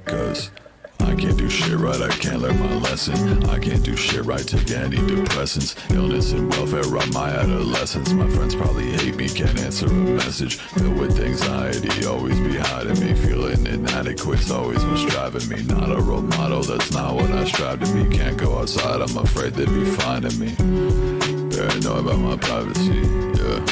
cause I can't do shit right, I can't learn my lesson. I can't do shit right, take antidepressants. Illness and welfare robbed my adolescence. My friends probably hate me, can't answer a message. Filled with anxiety, always be hiding me. Feeling inadequate's always what's driving me. Not a role model, that's not what I strive to be. Can't go outside, I'm afraid they'd be finding me. Paranoid about my privacy, yeah.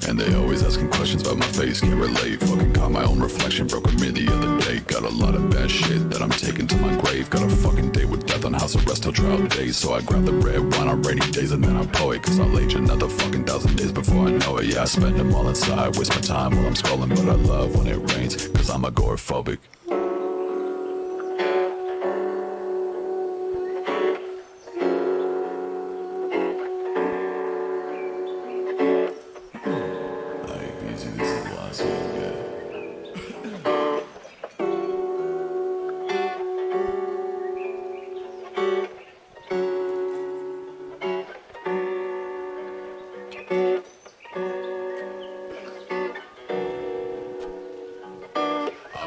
And they always asking questions about my face, can't relate. Fucking caught my own reflection, broke a mirror the other day. Got a lot of bad shit that I'm taking to my grave. Got a fucking date with death on house arrest till trial days. So I grab the red wine on rainy days and then I poet. Cause I'll age another fucking 1,000 days before I know it. Yeah, I spend them all inside, waste my time while I'm scrolling. But I love when it rains, cause I'm agoraphobic.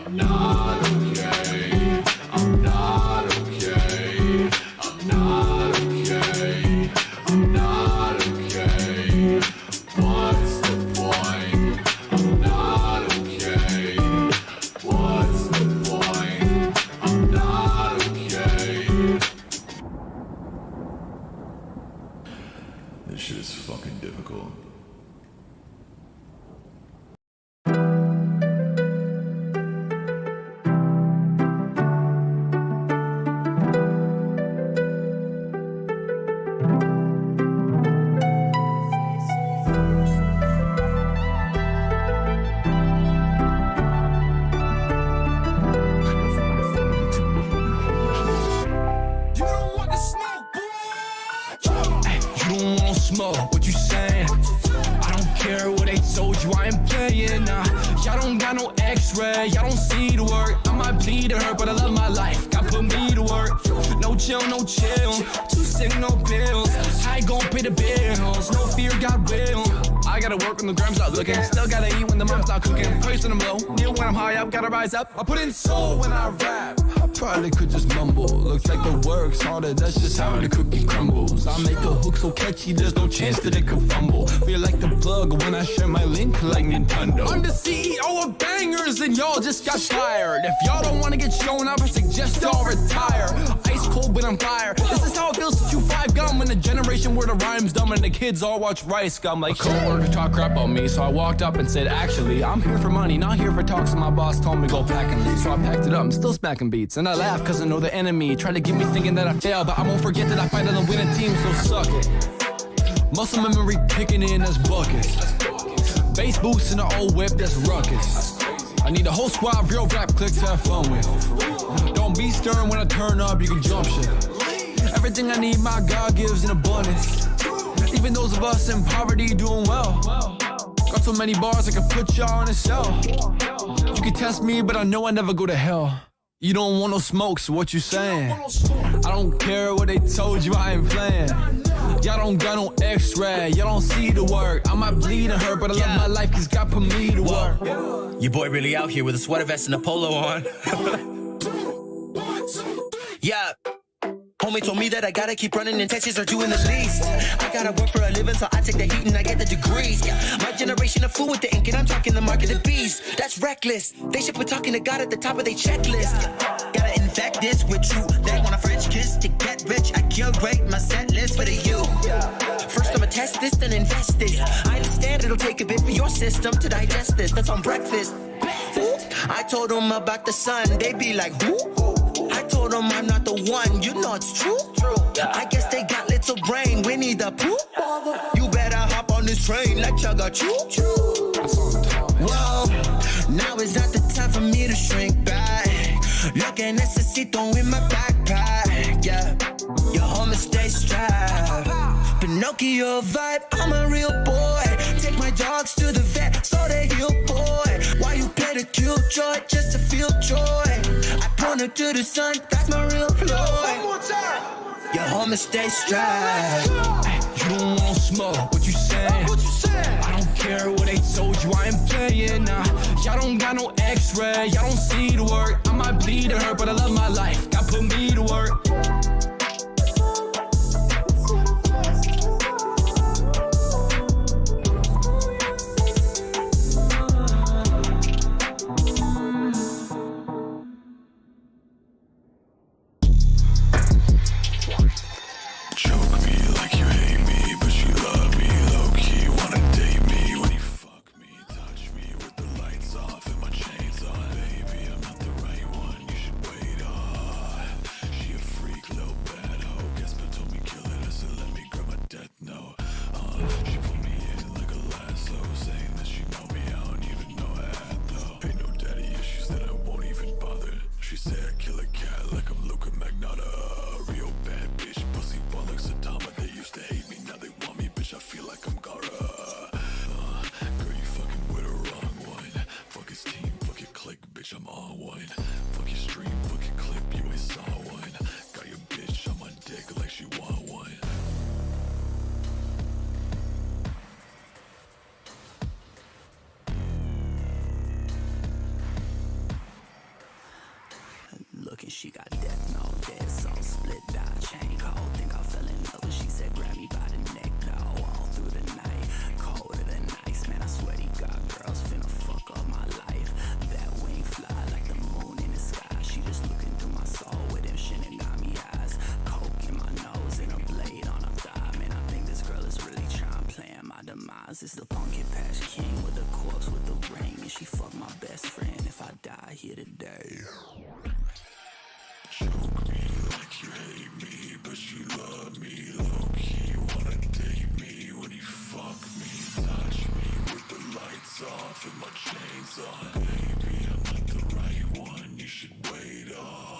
I'm not okay, I'm not okay, I'm not okay, I'm not okay. What's the point? I'm not okay. What's the point? I'm not okay. This shit is fucking difficult. Smoke, what you saying? I don't care what they told you, I ain't playing now. Y'all don't got no x-ray, y'all don't see the work. I might bleed to hurt, but I love my life. God put me to work. No chill, no chill. Too sick, no pills. I ain't gon' pay the bills. No fear, God will. I gotta work when the grams start looking. Still gotta eat when the mom's not cooking. Praise when I'm low, kneel when I'm high up. Gotta rise up. I put in soul when I rap. I probably could just mumble. Looks like the work's harder, that's just how the cookie crumbles. I make a hook so catchy, there's no chance that it could fumble. Feel like the plug when I share my link like Nintendo. I'm the CEO of bangers and y'all just got fired. If y'all don't wanna get shown up, I suggest y'all retire. Ice cold when I'm fire. This is how it feels to chew 5 gum in a generation where the rhyme's dumb and the kids all watch Rice Gum. Like, a coworker talk crap on me, so I walked up and said, actually, I'm here for money, not here for talks. And my boss told me go pack and leave, so I packed it up. I'm still smacking beats, and I laugh cause I know the enemy tried to get me thinking that I failed, but I won't forget that I fight on the winning team, so suck it. Muscle memory kicking in as buckets. Bass boots in the old whip, that's ruckus. I need a whole squad of real rap clicks to have fun with. Don't be stern when I turn up, you can jump shit. Everything I need, my God gives in abundance. Even those of us in poverty doing well. Got so many bars I could put y'all in a cell. You can test me, but I know I never go to hell. You don't want no smoke, so what you saying? I don't care what they told you, I ain't playing. Y'all don't got no x-ray, y'all don't see the work. I might bleed and hurt, but I love my life cause God put me to work. Your boy really out here with a sweater vest and a polo on. Yeah. Homie told me that I gotta keep running and taxes are doing the least. I gotta work for a living, so I take the heat and I get the degrees. My generation of fool with the ink and I'm talking the mark of the beast. That's reckless. They should put talking to God at the top of their checklist. Gotta infect this with you. They want a French kiss to get rich. I curate my set list for the you. First I'ma test this, then invest this. I understand it'll take a bit for your system to digest this. That's on breakfast. I told them about the sun. They be like, who? I told them I'm not the one, you know it's true. I guess they got little brain, we need the proof. You better hop on this train like Chugga Choo. Whoa, now is not the time for me to shrink back. Lo que necesito in my backpack, yeah. Your homie stay strapped. Pinocchio vibe, I'm a real boy. Take my dogs to the vet so they heal, boy. Why you play the killjoy just to feel joy? I point her to the sun, that's my real ploy. One more time. Your homie stay strapped. You don't want smoke, what you saying? I don't care what they told you, I ain't playing now. Y'all don't got no x-ray, y'all don't see the work. I might bleed to hurt, but I love my life. God put me to work. Looking, she got death, no dead soul, split down, chain cold. Think I fell in love, she said, grab me by the neck, dog. All through the night, colder than ice, man. I swear to God, girls finna fuck up my life. That wing fly like the moon in the sky. She just looking through my soul with them Shinigami eyes. Coke in my nose and a blade on her thigh. Man, I think this girl is really trying to plan my demise. It's the pumpkin patch king with the corpse with the ring, and she fucked my best friend if I die here today. Choke me like you hate me, but you love me low-key. Wanna date me when you fuck me, touch me with the lights off and my chains on. Baby, I'm not the right one, you should wait on.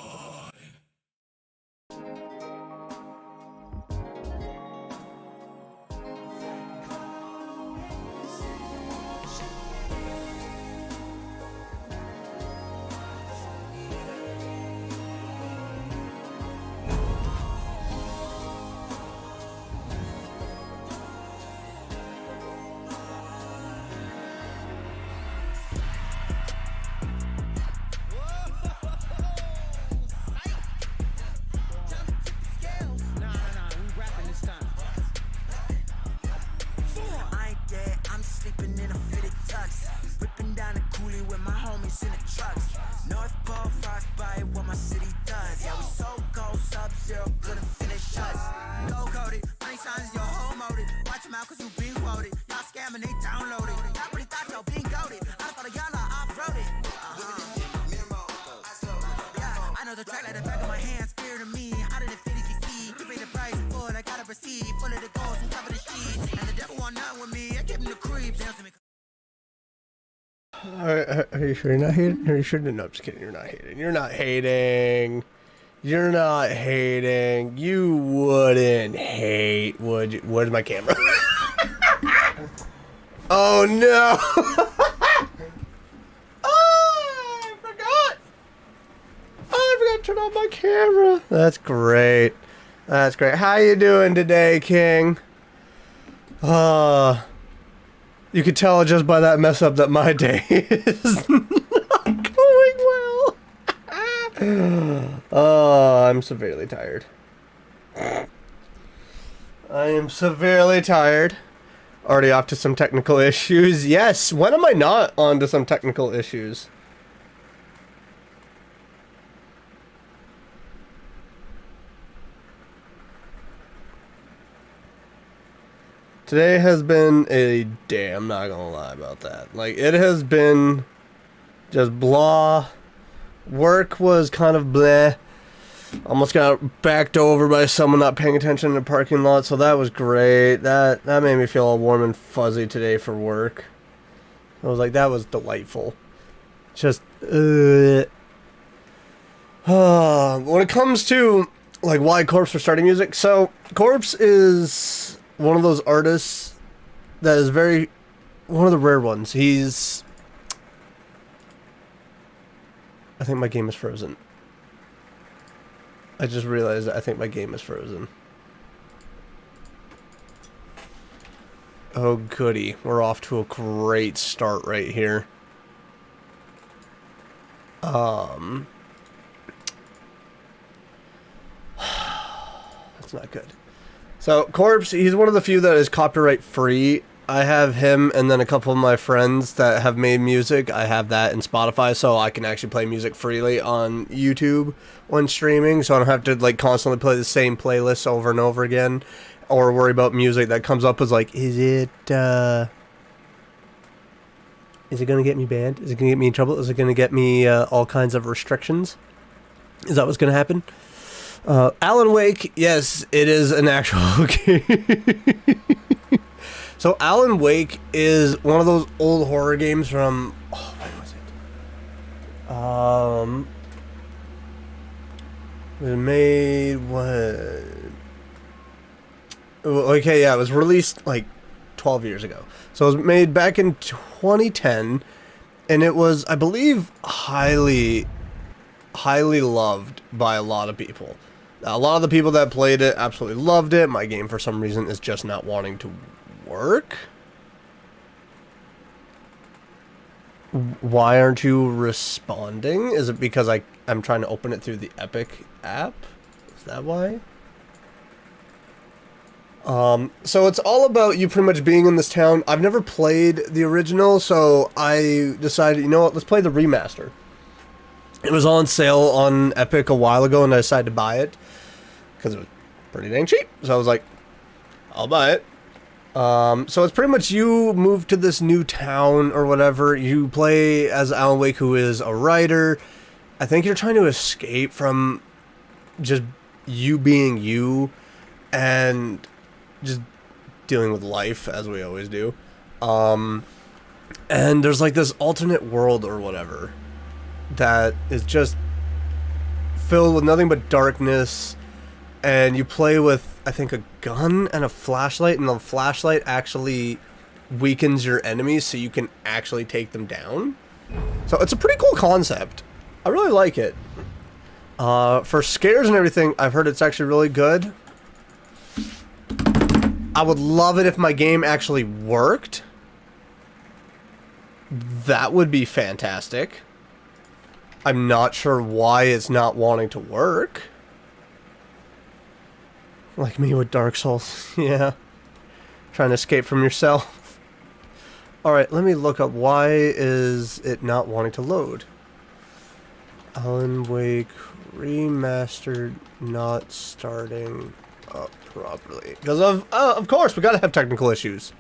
Are you sure you're not hating? Are you sure? No, I'm just kidding. You're not hating. You're not hating. You're not hating. You wouldn't hate, would you? Where's my camera? Oh no! Oh, I forgot. Oh, I forgot to turn on my camera. That's great. That's great. How you doing today, King? You could tell just by that mess up that my day is not going well. Oh, I'm severely tired. I am severely tired. Already off to some technical issues. Yes, when am I not on to some technical issues? Today has been a day, I'm not gonna lie about that. Like, it has been just blah. Work was kind of bleh. Almost got backed over by someone not paying attention in the parking lot, so that was great. That made me feel all warm and fuzzy today for work. I was like, that was delightful. Just, when it comes to, like, why Corpse for starting music, so Corpse is one of those artists that is very, one of the rare ones. He's, I think my game is frozen. I just realized that I think my game is frozen. Oh goody, we're off to a great start right here. That's not good. So, Corpse, he's one of the few that is copyright free. I have him and then a couple of my friends that have made music. I have that in Spotify, so I can actually play music freely on YouTube when streaming, so I don't have to like constantly play the same playlists over and over again, or worry about music that comes up as like, is it gonna get me banned? Is it gonna get me in trouble? Is it gonna get me all kinds of restrictions? Is that what's gonna happen? Alan Wake, yes, it is an actual game. So Alan Wake is one of those old horror games from, oh, when was it? It was made, what? Okay, yeah, it was released like 12 years ago. So it was made back in 2010, and it was, I believe, highly loved by a lot of people. A lot of the people that played it absolutely loved it. My game, for some reason, is just not wanting to work. Why aren't you responding? Is it because I'm trying to open it through the Epic app? Is that why? So it's all about you pretty much being in this town. I've never played the original, so I decided, you know what, let's play the remaster. It was on sale on Epic a while ago, and I decided to buy it because it was pretty dang cheap. So I was like, I'll buy it. So it's pretty much you move to this new town or whatever. You play as Alan Wake, who is a writer. I think you're trying to escape from just you being you and just dealing with life as we always do. And there's like this alternate world or whatever that is just filled with nothing but darkness, and you play with, I think, a gun and a flashlight, and the flashlight actually weakens your enemies so you can actually take them down. So it's a pretty cool concept. I really like it. For scares and everything, I've heard it's actually really good. I would love it if my game actually worked. That would be fantastic. I'm not sure why it's not wanting to work. Like me with Dark Souls. Yeah. Trying to escape from yourself. Alright, let me look up why is it not wanting to load. Alan Wake Remastered not starting up properly. Because of course, we gotta have technical issues.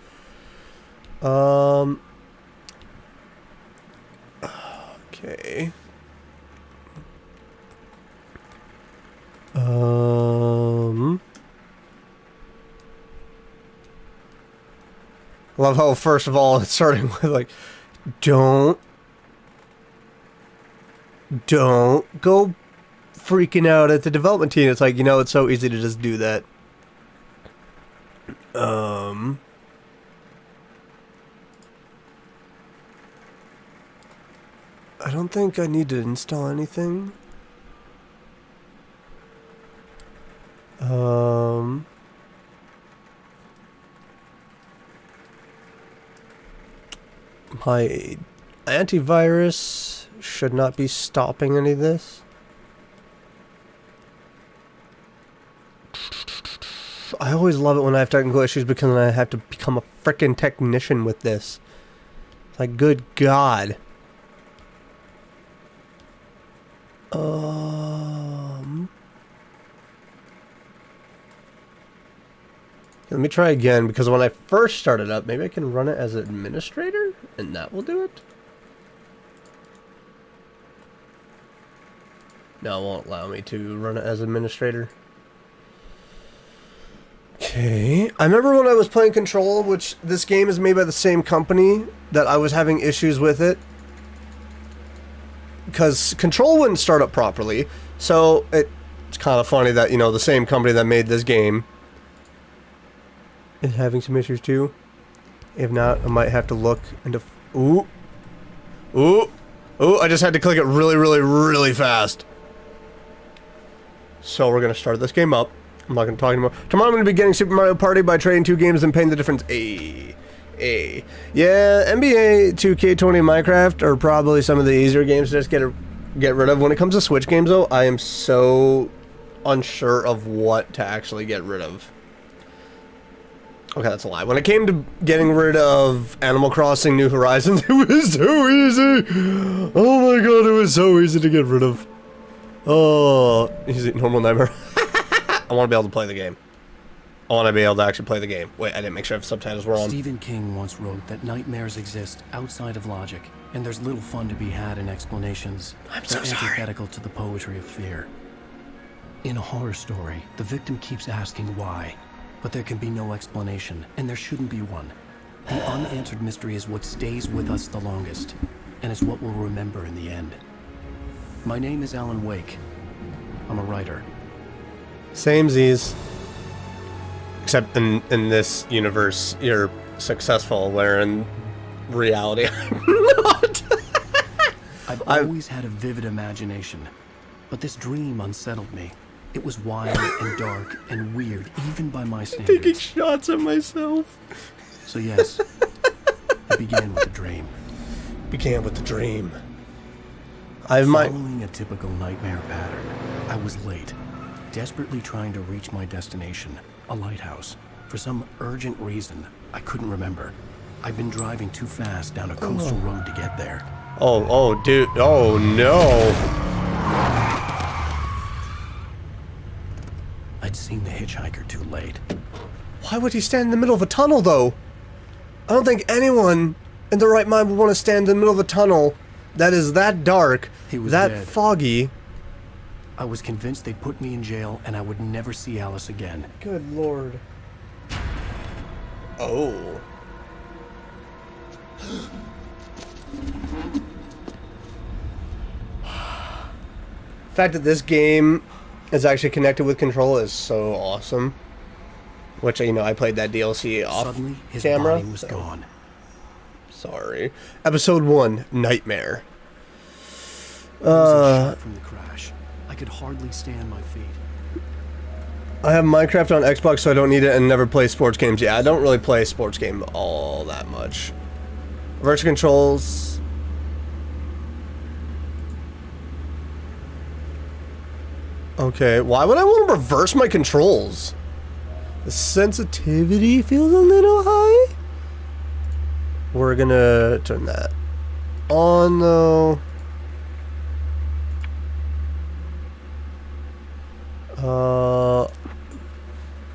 Okay. Love how first of all it's starting with like, don't go freaking out at the development team. It's like, you know, it's so easy to just do that. I don't think I need to install anything. My antivirus should not be stopping any of this. I always love it when I have technical issues because then I have to become a frickin' technician with this. It's like, good God. Let me try again, because when I first started up, maybe I can run it as administrator, and that will do it? No, it won't allow me to run it as administrator. Okay, I remember when I was playing Control, which this game is made by the same company, that I was having issues with it. Because Control wouldn't start up properly, so it's kind of funny that, you know, the same company that made this game is having some issues too. If not, I might have to look into... Ooh! I just had to click it really, really, really fast. So we're going to start this game up. I'm not going to talk anymore. Tomorrow I'm going to be getting Super Mario Party by trading 2 games and paying the difference. Yeah, NBA 2K20 and Minecraft are probably some of the easier games to just get rid of. When it comes to Switch games, though, I am so unsure of what to actually get rid of. Okay, that's a lie. When it came to getting rid of Animal Crossing New Horizons, it was so easy. Oh my god, it was so easy to get rid of. Oh, easy, normal nightmare. I want to be able to play the game. I want to be able to actually play the game. Wait, I didn't make sure if subtitles were on. Stephen King once wrote that nightmares exist outside of logic, and there's little fun to be had in explanations. I'm so They're sorry. antithetical to the poetry of fear. In a horror story, the victim keeps asking why, but there can be no explanation, and there shouldn't be one. The unanswered mystery is what stays with us the longest, and is what we'll remember in the end. My name is Alan Wake. I'm a writer. Samesies. Except in this universe, you're successful, where in reality, I'm not. I've always had a vivid imagination, but this dream unsettled me. It was wild and dark and weird, even by my Taking standards. shots at myself. So yes, it began with a dream. Began with the dream. I have my... Following a typical nightmare pattern, I was late, desperately trying to reach my destination, a lighthouse. For some urgent reason, I couldn't remember. I'd been driving too fast down a coastal road to get there. Oh, dude. Oh, no. I'd seen the hitchhiker too late. Why would he stand in the middle of a tunnel, though? I don't think anyone in their right mind would want to stand in the middle of a tunnel that is that dark, He was that dead. foggy. I was convinced they'd put me in jail and I would never see Alice again. Good lord. Oh. The fact that this game is actually connected with Control is so awesome. Which, you know, I played that DLC off Suddenly, his camera. body was so- gone. Sorry. Episode 1, Nightmare. I was shot from the crash. I could hardly stay on my feet. I have Minecraft on Xbox, so I don't need it and never play sports games. Yeah, I don't really play sports game all that much. Virtual controls. Okay, why would I want to reverse my controls? The sensitivity feels a little high. We're gonna turn that on, though.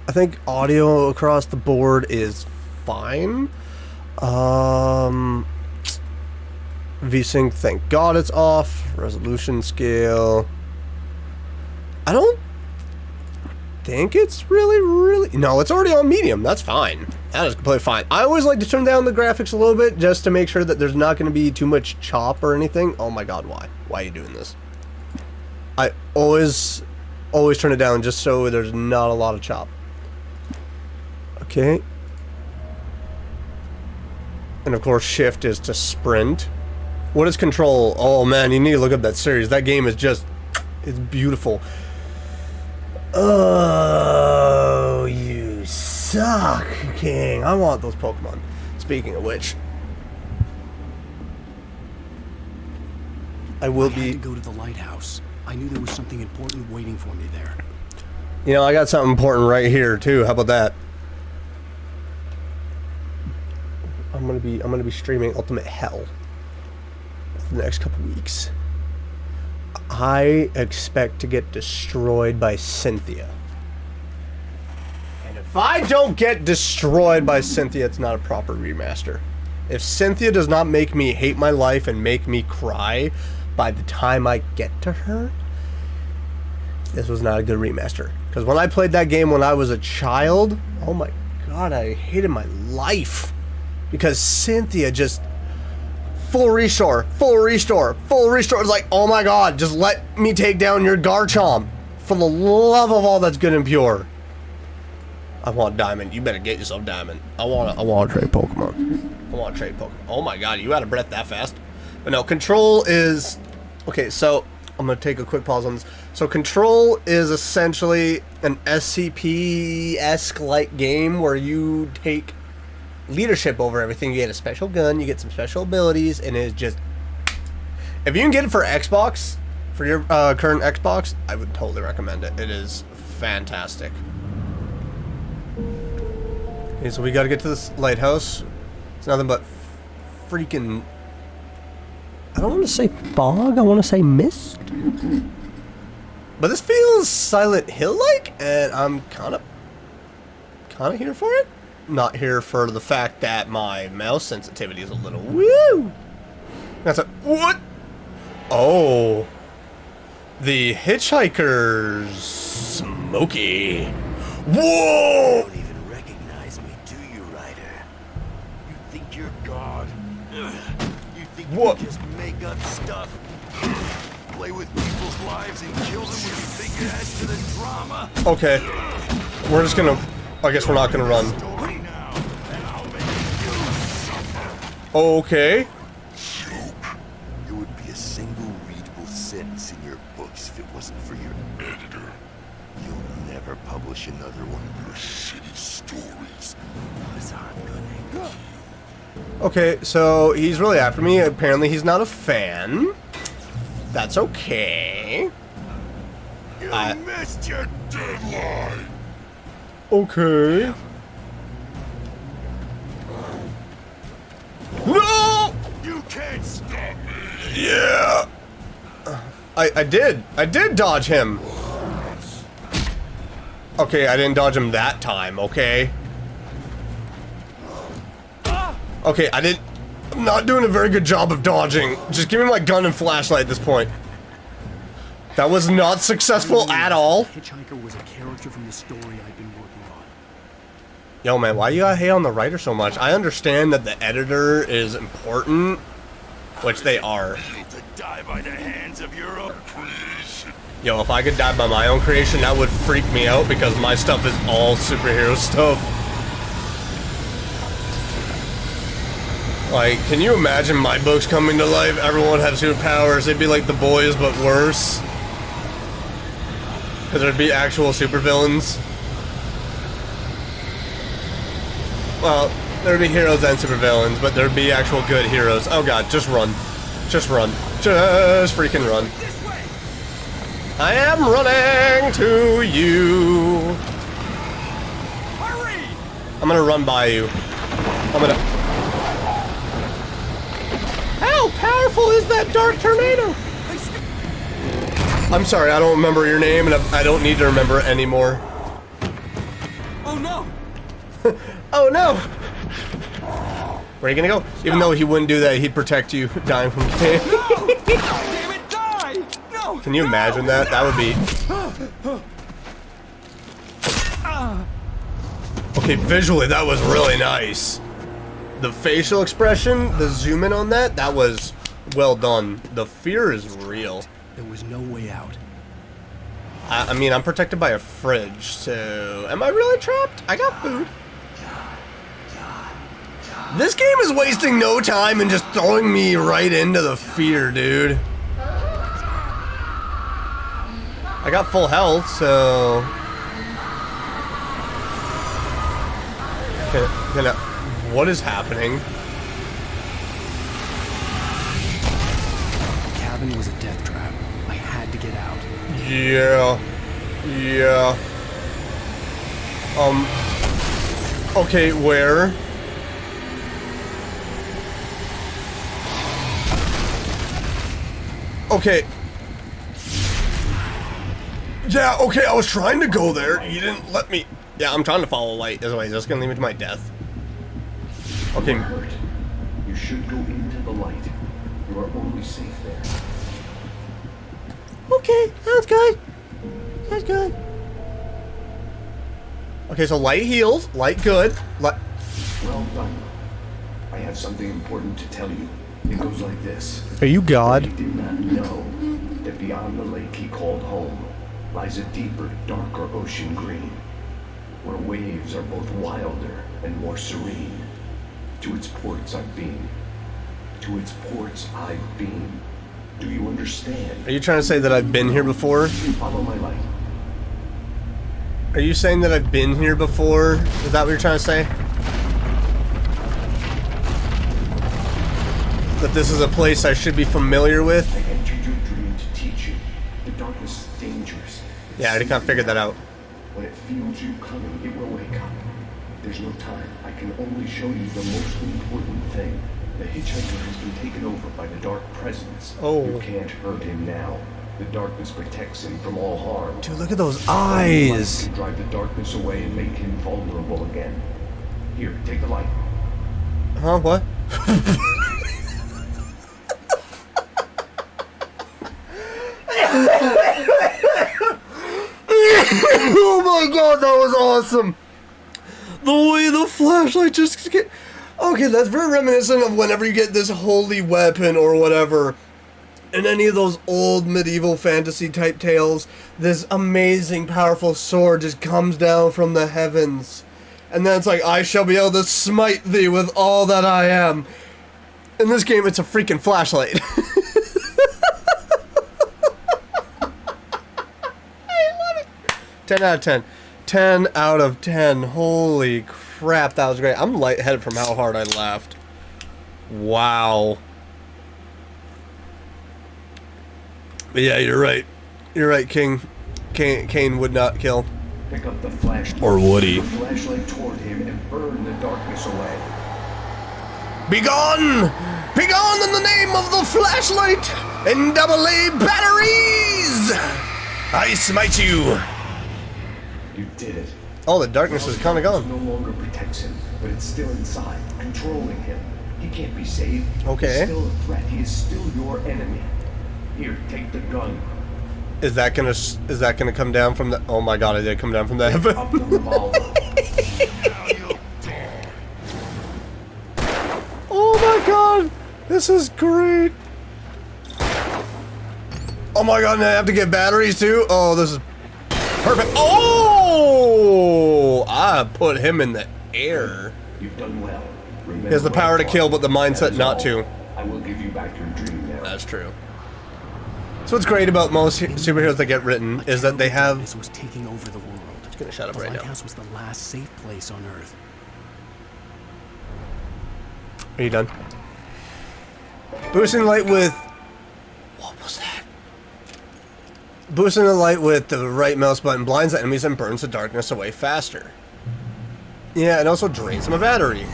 I think audio across the board is fine. VSync, thank God it's off. Resolution scale. I don't think it's really... No, it's already on medium. That's fine. That is completely fine. I always like to turn down the graphics a little bit just to make sure that there's not going to be too much chop or anything. Oh my God, why? Why are you doing this? I always turn it down just so there's not a lot of chop. Okay. And of course, shift is to sprint. What is control? Oh man, you need to look up that series. That game is just... It's beautiful. Oh, you suck, King. I want those Pokemon. Speaking of which, I will I had be... to go to the lighthouse. I knew there was something important waiting for me there. You know, I got something important right here too. How about that? I'm gonna be streaming Ultimate Hell for the next couple weeks. I expect to get destroyed by Cynthia. And if I don't get destroyed by Cynthia, it's not a proper remaster. If Cynthia does not make me hate my life and make me cry by the time I get to her, this was not a good remaster. Because when I played that game when I was a child, oh my God, I hated my life. Because Cynthia just... Full restore. It's like, oh my God, just let me take down your Garchomp. For the love of all that's good and pure. I want Diamond. You better get yourself Diamond. I want to trade Pokemon. I want to trade Pokemon. Oh my God, you out of breath that fast? But no, Control is... Okay, so I'm going to take a quick pause on this. So Control is essentially an SCP-esque like game where you take leadership over everything. You get a special gun, you get some special abilities, and it's just... If you can get it for Xbox, for your current Xbox, I would totally recommend it. It is fantastic. Okay, so we got to get to this lighthouse. It's nothing but freaking... I don't want to say fog, I want to say mist. But this feels Silent Hill-like, and I'm kind of here for it. Not here for the fact that my mouse sensitivity is a little woo. That's a what? Oh, the hitchhiker's smoky. Whoa! You don't even recognize me, do you, Ryder? You think you're God? You think you What? can just make up stuff? Play with people's lives and kill them when you think it adds to the drama? Okay, we're just gonna. I guess we're not gonna run. Story now, and I'll make you suffer. Okay. There would be a single readable sentence in your books if it wasn't for your editor. You'll never publish another one of your shitty stories. Because I'm gonna kill you. Okay, so he's really after me. Apparently, he's not a fan. That's okay. You missed your deadline. Okay. No! You can't stop me. Yeah. I did dodge him. Okay, I didn't dodge him that time, okay? Okay, I'm not doing a very good job of dodging. Just give me my gun and flashlight at this point. That was not successful at all. Hitchhiker was a character from the story I've been working on. Yo, man, why you gotta hate on the writer so much? I understand that the editor is important, which they are. To die by the hands of your own creation. Yo, if I could die by my own creation, that would freak me out because my stuff is all superhero stuff. Like, can you imagine my books coming to life? Everyone had superpowers. They'd be like The Boys, but worse. Because there'd be actual supervillains. Well, there'd be heroes and supervillains, but there'd be actual good heroes. Oh god, just run. Just run. Just freaking run. I am running to you. Hurry! I'm gonna run by you. I'm gonna... How powerful is that dark tornado? I'm sorry, I don't remember your name, and I don't need to remember it anymore. Oh no! Oh no! Where are you gonna go? Even though he wouldn't do that, he'd protect you dying from cancer. No! Damn it, die! No! Can you imagine that? That would be... Okay, visually, that was really nice. The facial expression, the zoom in on that, that was well done. The fear is real. There was no way out. I mean, I'm protected by a fridge, so... Am I really trapped? I got food. This game is wasting no time and just throwing me right into the fear, dude. I got full health, so... What is happening? The cabin was a death trap. I had to get out. Yeah. Yeah. Okay, where? Okay. Yeah, okay, I was trying to go there. You didn't let me. Yeah, I'm trying to follow light. This way, is this gonna lead me to my death? Okay. Hurt. You should go into the light. You are only safe there. Okay, sounds good. Sounds good. Okay, so light heals. Light good. Well done. I have something important to tell you. It goes like this. Are you He God? did not know that beyond the lake he called home lies a deeper, darker ocean green, where waves are both wilder and more serene. To its ports I've been. To its ports I've been. Do you understand? Are you trying to say that I've been here before? Follow my light. Are you saying that I've been here before? Is that what you're trying to say? That this is a place I should be familiar with? I entered your dream to teach you. The darkness is dangerous. Yeah, I already kind of figured that out. When it feels you coming, it will wake up. There's no time. I can only show you the most important thing. The hitchhiker has been taken over by the dark presence. Oh. You can't hurt him now. The darkness protects him from all harm. Dude, look at those Only light eyes. can drive the darkness away and make him vulnerable again. Here, take the light. Huh? What? Oh my god, that was awesome! The way the flashlight just get... Okay, that's very reminiscent of whenever you get this holy weapon or whatever in any of those old medieval fantasy type tales. This amazing powerful sword just comes down from the heavens. And then it's like, I shall be able to smite thee with all that I am. In this game, it's a freaking flashlight. 10 out of 10. 10 out of 10. Holy crap, that was great. I'm lightheaded from how hard I laughed. Wow. But yeah, you're right. You're right, King. Kane would not kill. Pick up the flashlight. Or would he? The flashlight toward him and burn the darkness away. Begone! Begone in the name of the flashlight and AA batteries! I smite you! You did it. Oh, the darkness is kind of gone. No longer protects him, but it's still inside, controlling him. He can't be saved. Okay. He's still a threat. He is still your enemy. Here, take the gun. Is that gonna come down from the... Oh my god, it did come down from the heaven. Up the revolver. Oh my god! This is great! Oh my god, and I have to get batteries too? Oh, this is perfect. Oh! I put him in the air. You've done well. He has the power to kill, but the mindset not to. I will give you back your dream now. That's true. So what's great about most superheroes that get written is that they have... This was taking over the world. It's gonna shut up The right now. lighthouse was the last safe place on Earth. Are you done? Boosting the light with... What was that? Boosting the light with the right mouse button blinds the enemies and burns the darkness away faster. Yeah, and also drains my battery.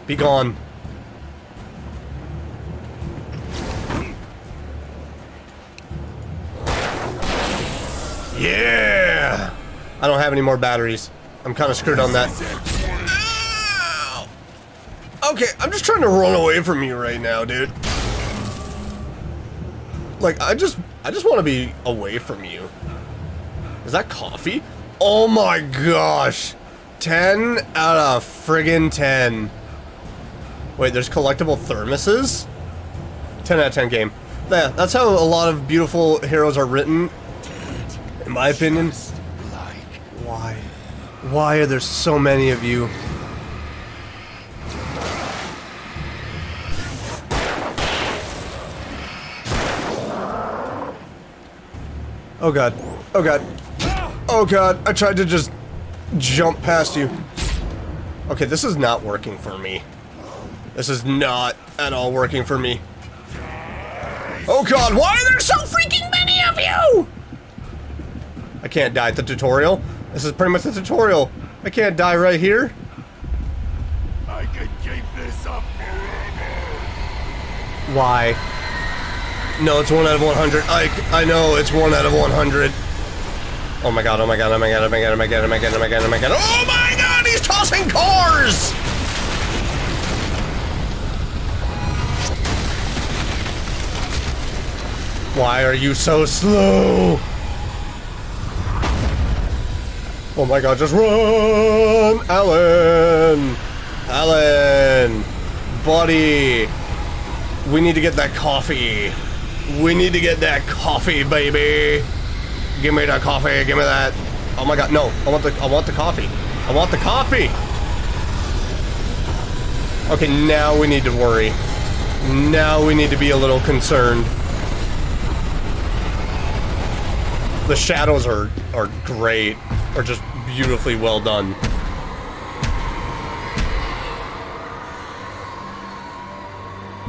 Be gone. Yeah! I don't have any more batteries. I'm kind of screwed on that. Ow! Okay, I'm just trying to run away from you right now, dude. Like, I just want to be away from you. Is that coffee? Oh my gosh. 10 out of friggin' 10. Wait, there's collectible thermoses? 10 out of 10 game. Yeah, that's how a lot of beautiful heroes are written. In my opinion. Why? Why are there so many of you? Oh god. Oh god. Oh god. I tried to just jump past you. Okay, this is not working for me. This is not at all working for me. Oh god, why are there so freaking many of you? I can't die at the tutorial. This is pretty much the tutorial. I can't die right here. I could keep this up forever. Why? No, it's 1 out of 100. I know it's 1 out of 100. Oh my god, oh my god, oh my god, oh my god, oh my god, oh my god, oh my god, oh my god. Oh my god, he's tossing cars! Why are you so slow? Oh my god, just run! Alan! Alan! Buddy! We need to get that coffee. We need to get that coffee, baby. Give me that coffee, give me that. Oh my god, no. I want the coffee. I want the coffee! Okay, now we need to worry. Now we need to be a little concerned. The shadows are great, are just beautifully well done.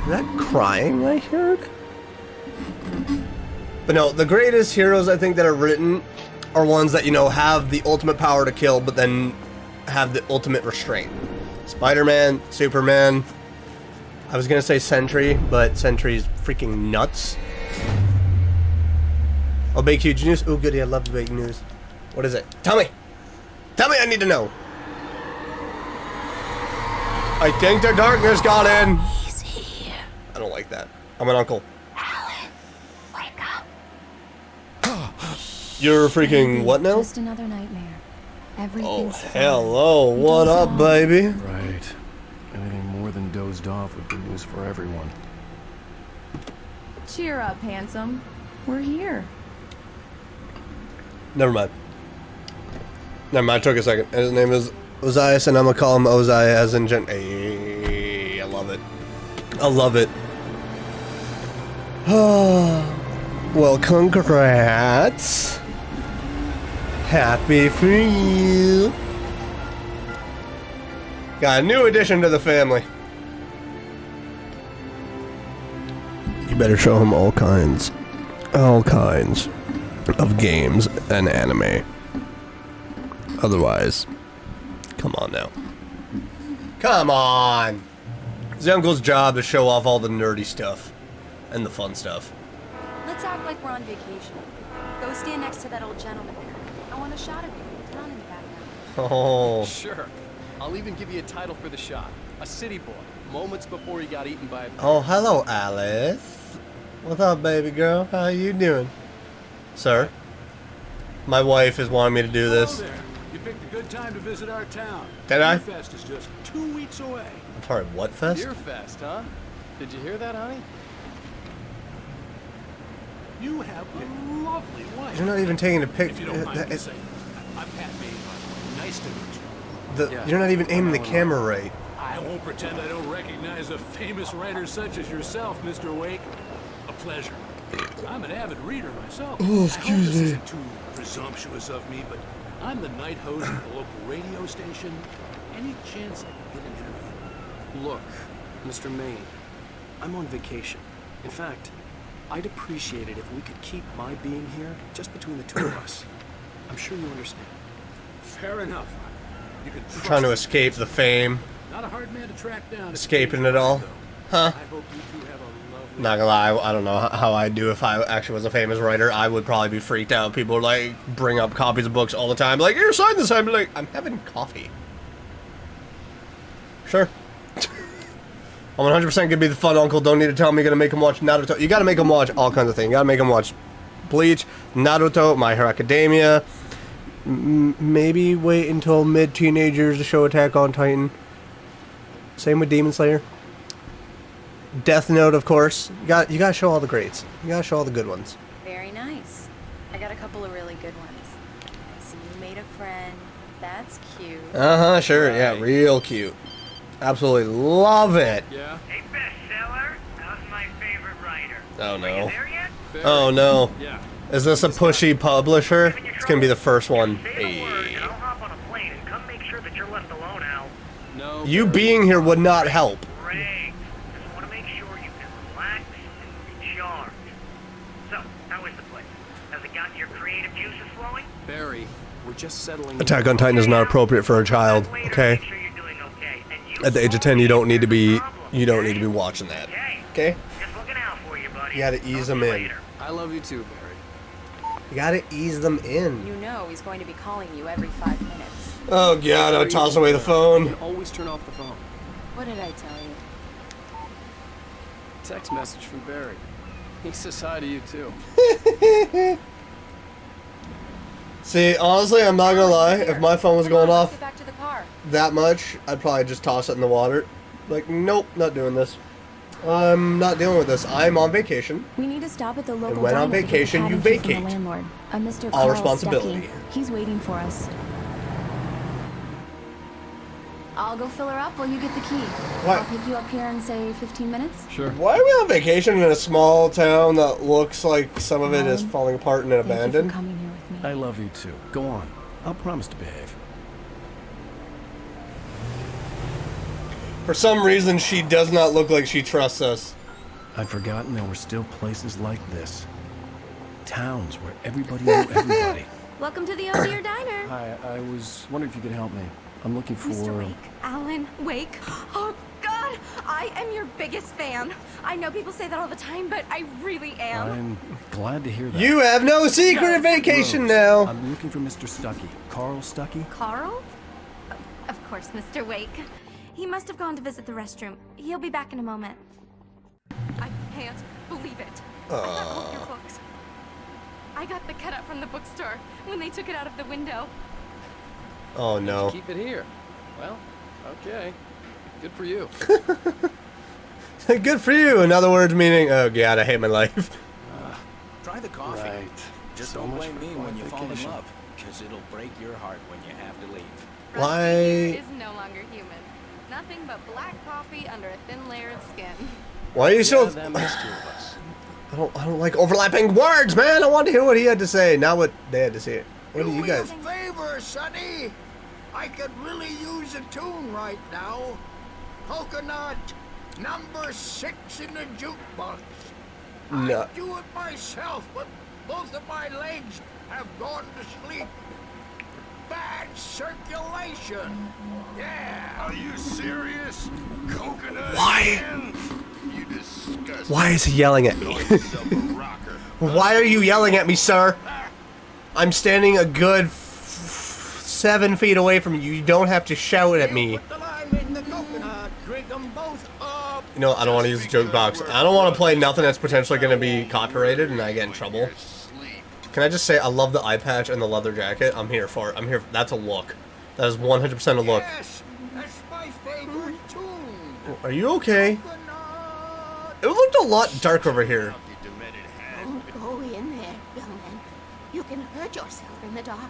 Is that crying I heard? But no, the greatest heroes I think that are written are ones that, you know, have the ultimate power to kill, but then have the ultimate restraint. Spider-Man, Superman. I was gonna say Sentry, but Sentry's freaking nuts. Oh, big huge news. Oh, goody, I love big news. What is it? Tell me! Tell me, I need to know! I think the darkness got in! He's here. I don't like that. I'm an uncle. Alan, wake up. You're freaking what now? Just another nightmare. Oh, Everything's hello. fine. What It up, goes on. baby? Right. Anything more than dozed off would be news for everyone. Cheer up, handsome. We're here. Never mind. Never mind, it took a second. His name is Ozias, and I'm gonna call him Ozai as in gen. Hey, I love it. I love it. Well, congrats. Happy for you. Got a new addition to the family. You better show him all kinds of games and anime. Otherwise, come on now. Come on! It's the uncle's job to show off all the nerdy stuff and the fun stuff. Let's act like we're on vacation. Go stand next to that old gentleman there. I want a shot of you with the town in the background. Oh, Sure. I'll even give you a title for the shot. A city boy, moments before he got eaten by a... oh, hello, Alice. What's up, baby girl? How you doing, sir? My wife is wanting me to do this. Hello there. You picked a good time to visit our town. Did I? Beer Fest is just 2 weeks away. I'm sorry, what fest? Beer Fest, huh? Did you hear that, honey? You have a lovely wife. You're not even taking a If picture. you don't mind me saying, I'm Pat Maynard. Nice to meet you. Yeah. You're not even aiming the camera right. I won't pretend I don't recognize a famous writer such as yourself, Mr. Wake. A pleasure. I'm an avid reader myself. Oh, I excuse hope this me. isn't too presumptuous of me, but I'm the night host of the local radio station. Any chance I could get an interview? Look, Mr. Maine, I'm on vacation. In fact, I'd appreciate it if we could keep my being here just between the two of us. I'm sure you understand. Fair enough. You can trust Trying to me. escape the fame. Not a hard man to track down. Escaping it all. Huh? I hope you two have a lovely... Not gonna lie, I don't know how I'd do if I actually was a famous writer. I would probably be freaked out. People would, like, bring up copies of books all the time. Like, here, sign this. I'm like, I'm having coffee. Sure. I'm 100% gonna be the fun uncle. Don't need to tell me. Gonna make him watch Naruto. You gotta make him watch all kinds of things. You gotta make him watch Bleach, Naruto, My Hero Academia. Maybe wait until mid-teenagers to show Attack on Titan. Same with Demon Slayer. Death Note, of course. You gotta show all the greats. You gotta show all the good ones. Very nice. I got a couple of really good ones. I see you made a friend. That's cute. Uh-huh, sure. Yeah, real cute. Absolutely love it. Yeah? Hey, bestseller, how's my favorite writer? Oh, Are no. you there yet? Oh, no. Yeah. Is this a pushy publisher? It's gonna be the first one. Say the word, and I'll hop on a plane and come make sure that you're left alone, Al. No. You being here would not help. Great. Just want to make sure you can relax and recharge. So, how is the place? Has it gotten your creative juices flowing? Barry, we're just settling... Attack on Titan is not appropriate for a child, okay? Make sure you're doing okay. And you At the age of 10, you don't need to be watching that. Okay. Okay? Just looking out for you, buddy. You gotta ease Talk them to you in. later. I love you too, Barry. You gotta ease them in. You know he's going to be calling you every 5 minutes. Oh god, I'll toss away the You phone. can always turn off the phone. What did I tell you? Text message from Barry. He says hi to you too. See, honestly, I'm not gonna lie. If my phone was going Let's off get back to the car. that much, I'd probably just toss it in the water. Like, nope, not doing this. I'm not dealing with this. I'm on vacation. We need to stop at the local when on diner to get vacation, the you package from vacate. the landlord, a Mr. All Carl responsibility. Stuckey. He's waiting for us. I'll go fill her up while you get the key. What? I'll pick you up here in, say, 15 minutes. Sure. Why are we on vacation in a small town that looks like some of it is falling apart and Thank you abandoned? for coming here with me. I love you too. Go on. I'll promise to behave. For some reason, she does not look like she trusts us. I'd forgotten there were still places like this. Towns where everybody knew everybody. Welcome to the Oh Dear Diner. Hi, I was wondering if you could help me. I'm looking for... Mr. Wake. Alan Wake. Oh, God. I am your biggest fan. I know people say that all the time, but I really am. I'm glad to hear that. You have no secret vacation Rose, now. I'm looking for Mr. Stuckey. Carl Stuckey? Carl? Of course, Mr. Wake. He must have gone to visit the restroom. He'll be back in a moment. I can't believe it. I got all your books. I got the cutout from the bookstore when they took it out of the window. Oh no. Keep it here. Well, okay. Good for you. Good for you. In other words, meaning, oh god, I hate my life. Try the coffee. Right. Just So don't much blame for me fun when you fall in vacation. love, because it'll break your heart when you have to leave. Why? Is no longer human. Nothing but black coffee under a thin layer of skin. Why are you so? Yeah, that makes two of us. I don't like overlapping words, man. I want to hear what he had to say, not what they had to say. What do you guys? Do me a favor, Sonny. I could really use a tune right now. Coconut, number 6 in the jukebox. No. I'd do it myself, but both of my legs have gone to sleep. Bad circulation. Yeah. Are you serious? Coconut? Why? Man? You disgusting. Why is he yelling at me? Why are you yelling at me, sir? I'm standing a good 7 feet away from you. You don't have to shout at me. Put the lime in the coconut. Drink them both up. You know, I don't want to use the joke box. I don't want to play nothing that's potentially going to be copyrighted and I get in trouble. Can I just say, I love the eye patch and the leather jacket. I'm here for it. I'm here. That's a look. That is 100% a look. Yes, that's my favorite tune. Are you okay? It looked a lot dark over here. Don't go in there, young man. You can hurt yourself in the dark.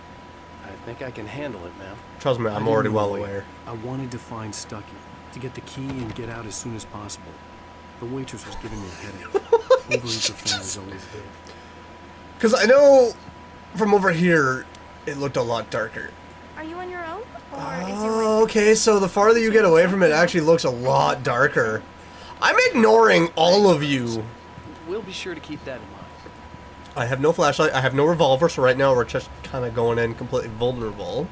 I think I can handle it, ma'am. Trust me, I'm already well aware. I wanted to find Stuckey, to get the key and get out as soon as possible. The waitress was giving me a headache. Overeater families always did. Because I know from over here, it looked a lot darker. Are you on your own? Or is your Oh, okay, so the farther you get away from it, it actually looks a lot darker. I'm ignoring all of you. We'll be sure to keep that in mind. I have no flashlight, I have no revolver, so right now we're just kind of going in completely vulnerable.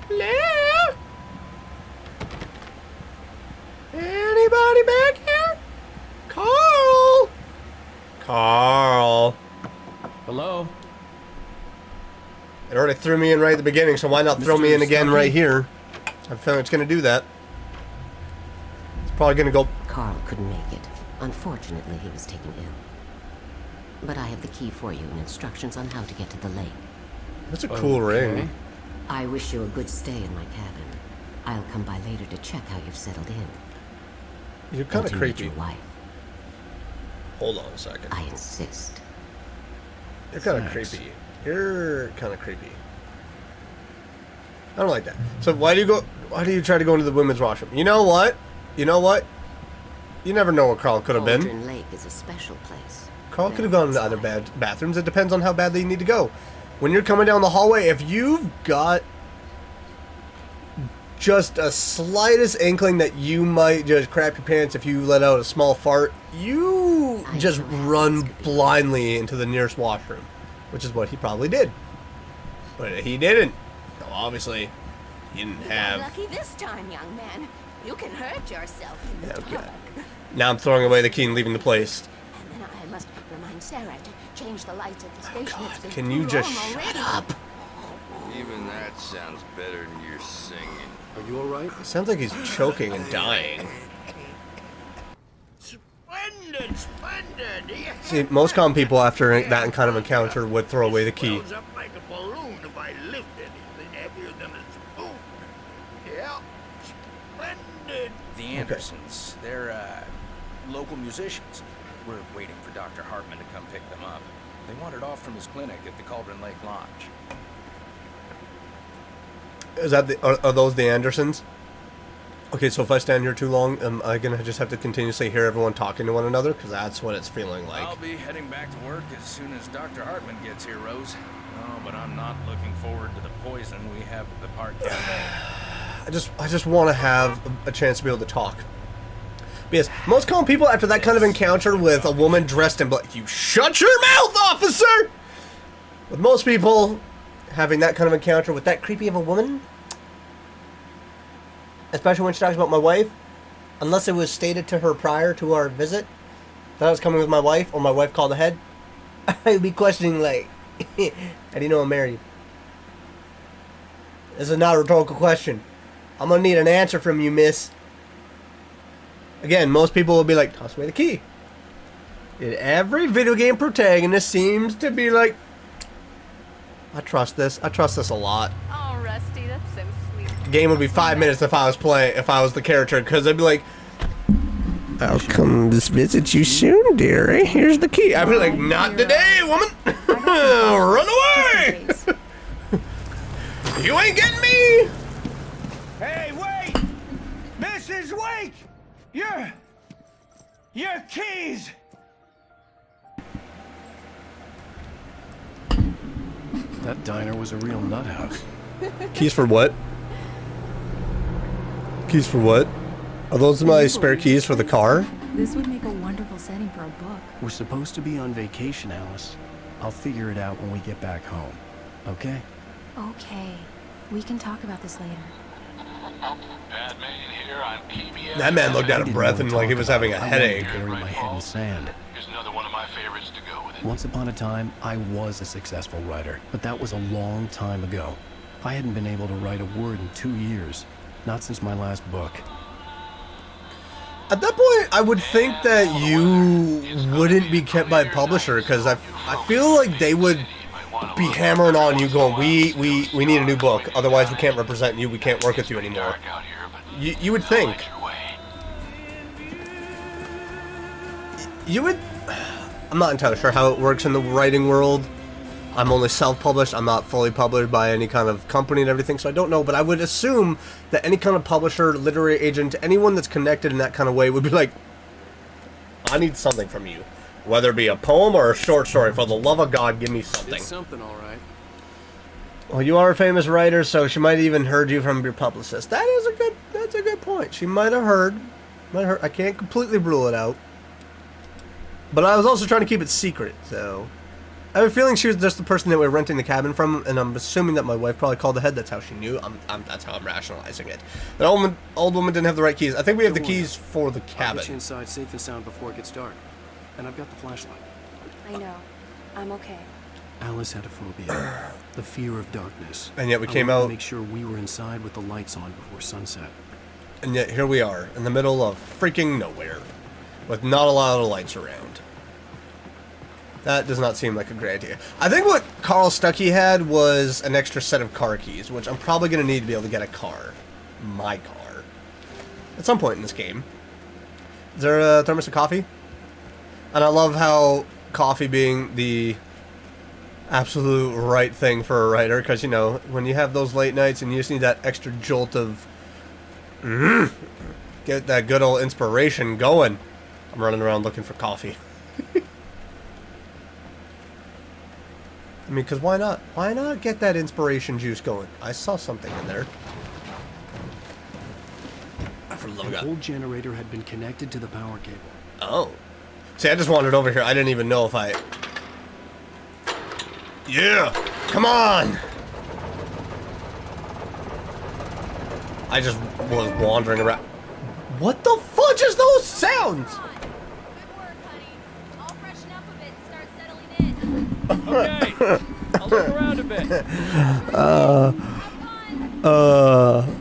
Hello? Anybody back here? Carl! Carl. Hello? It already threw me in right at the beginning, so why not throw me in again right here? I feel like it's going to do that. It's probably going to go... Carl couldn't make it. Unfortunately, he was taken ill. But I have the key for you and instructions on how to get to the lake. That's a cool ring. I wish you a good stay in my cabin. I'll come by later to check how you've settled in. You're kind of And to meet creepy. your wife. Hold on a second. I insist. You're kind of creepy. You're kind of creepy. I don't like that. So why do you try to go into the women's washroom? You know what? You know what? You never know where Carl could have been. Cauldron Lake is a special place. Carl could have gone into other bathrooms. It depends on how badly you need to go. When you're coming down the hallway, if you've got just a slightest inkling that you might just crap your pants if you let out a small fart, you just run blindly into the nearest washroom, which is what he probably did. But he didn't. So obviously, he didn't have... Lucky this time, young man. You can hurt yourself in the dark. Now I'm throwing away the key and leaving the place. And then I must remind Sarah to change the lights at the station. It's been Can you too just long shut already. up? Even that sounds better than your singing. Are you alright? It sounds like he's choking and dying. Splendid, splendid. See, most common people after that kind of encounter would throw away the key. Swells up like a balloon if I lift anything heavier than a spoon. Yeah, splendid. The Andersons, they're local musicians. We're waiting for Dr. Hartman to come pick them up. They wandered off from his clinic at the Cauldron Lake Lodge. Is that are those the Andersons? Okay, so if I stand here too long, am I gonna just have to continuously hear everyone talking to one another? Because that's what it's feeling like. I'll be heading back to work as soon as Dr. Hartman gets here, Rose. Oh, but I'm not looking forward to the poison we have at the park cafe. I just want to have a chance to be able to talk. Because most common people, after that kind of encounter with a woman dressed in black, you shut your mouth, officer! With most people having that kind of encounter with that creepy of a woman, especially when she talks about my wife, unless it was stated to her prior to our visit that I was coming with my wife, or my wife called ahead, I'd be questioning, like, how do you know I'm married? This is not a rhetorical question. I'm gonna need an answer from you, miss. Again, most people will be like, toss away the key. And every video game protagonist seems to be like, I trust this a lot. Oh, Rusty, that's so sweet. The game would be 5 minutes if I was the character, because I'd be like, I'll come visit you soon, dearie. Here's the key. I'd be like, not today, woman. Run away. You ain't getting me. Hey, wait! Mrs. Wake! Your keys! That diner was a real nut house. Keys for what? Keys for what? Are those my spare keys for the car? This would make a wonderful setting for a book. We're supposed to be on vacation, Alice. I'll figure it out when we get back home. Okay? Okay. We can talk about this later. That man looked out of breath and like he was having a headache. I bury my head in sand. Here's another one of my favorites to go with it. Once upon a time, I was a successful writer, but that was a long time ago. I hadn't been able to write a word in 2 years. Not since my last book. At that point, I would think that you wouldn't be kept by a publisher, because I feel like they would be hammering on you going, we need a new book, otherwise we can't represent you, we can't work with you anymore. You would think. You would... I'm not entirely sure how it works in the writing world. I'm only self-published, I'm not fully published by any kind of company and everything, so I don't know, but I would assume that any kind of publisher, literary agent, anyone that's connected in that kind of way would be like, I need something from you. Whether it be a poem or a short story, for the love of God, give me something. It's something, all right. Well, you are a famous writer, so she might have even heard you from your publicist. That's a good point. She might have heard. I can't completely rule it out. But I was also trying to keep it secret, so... I have a feeling she was just the person that we were renting the cabin from, and I'm assuming that my wife probably called ahead. That's how she knew. That's how I'm rationalizing it. That old woman didn't have the right keys. I think we have the keys for the cabin. I'll get you inside safe and sound before it gets dark. And I've got the flashlight. I know. I'm okay. Alice had a phobia. The fear of darkness. And yet we came I wanted out... to make sure we were inside with the lights on before sunset. And yet here we are, in the middle of freaking nowhere. With not a lot of lights around. That does not seem like a great idea. I think what Carl Stuckey had was an extra set of car keys, which I'm probably going to need to be able to get a car. My car. At some point in this game. Is there a thermos of coffee? And I love how coffee being the absolute right thing for a writer, because, you know, when you have those late nights and you just need that extra jolt of... get that good old inspiration going. I'm running around looking for coffee. I mean, because why not? Why not get that inspiration juice going? I saw something in there. An old generator had been connected to the power cable. Oh. See, I just wandered over here. I didn't even know if I... Yeah! Come on! I just was wandering around. What the fudge is those sounds? Okay, I'll look around a bit.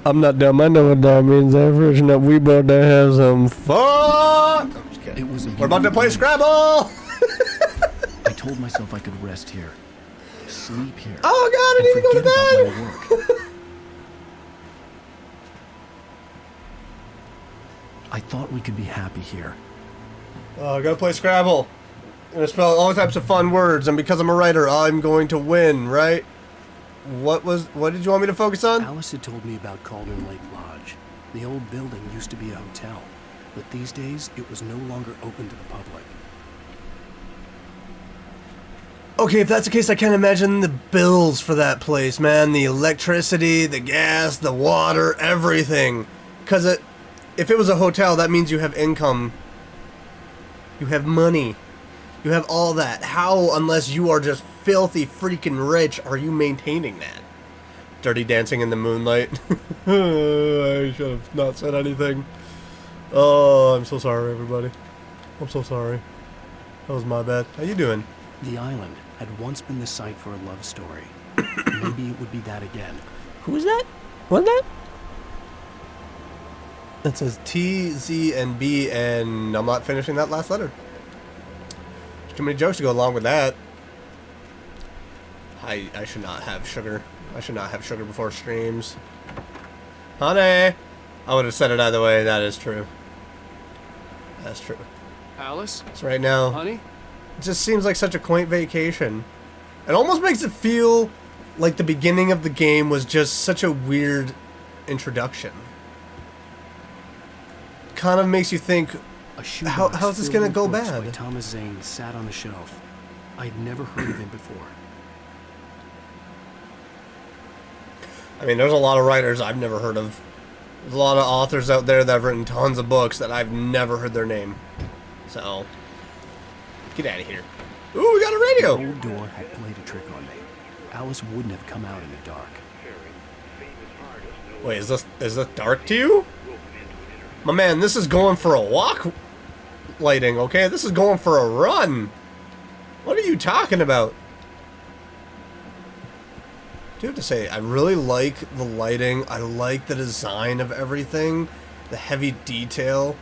I'm not dumb. I know what that means. I'm fortunate we about to have some fun. I'm just kidding. We're about to play Scrabble. I told myself I could rest here, sleep here. Oh God, I need to go to bed. I thought we could be happy here. Oh, I gotta play Scrabble. I'm gonna spell all types of fun words, and because I'm a writer, I'm going to win, right? What did you want me to focus on? Alice had told me about Cauldron Lake Lodge. The old building used to be a hotel, but these days it was no longer open to the public. Okay, if that's the case, I can't imagine the bills for that place, man. The electricity, the gas, the water, everything. Because if it was a hotel, that means you have income. You have money. You have all that. How, unless you are just filthy freaking rich, are you maintaining that? Dirty Dancing in the Moonlight. I should have not said anything. Oh, I'm so sorry, everybody. I'm so sorry. That was my bad. How you doing? The island had once been the site for a love story. Maybe it would be that again. Who is that? What's that? It says T, Z, and B, and I'm not finishing that last letter. There's too many jokes to go along with that. I should not have sugar. I should not have sugar before streams. Honey! I would have said it either way. That is true. That's true. Alice? So right now, Honey? it just seems like such a quaint vacation. It almost makes it feel like the beginning of the game was just such a weird introduction. Kind of makes you think, how's this gonna go bad? By Thomas Zane sat on the shelf. I'd never heard of him before. I mean, there's a lot of writers I've never heard of. There's a lot of authors out there that have written tons of books that I've never heard their name. So, get out of here. Ooh, we got a radio! The old door had played a trick on me. Alice wouldn't have come out in the dark. Wait, is this dark to you? My man, this is going for a walk lighting, okay? This is going for a run. What are you talking about? I do have to say, I really like the lighting. I like the design of everything. The heavy detail.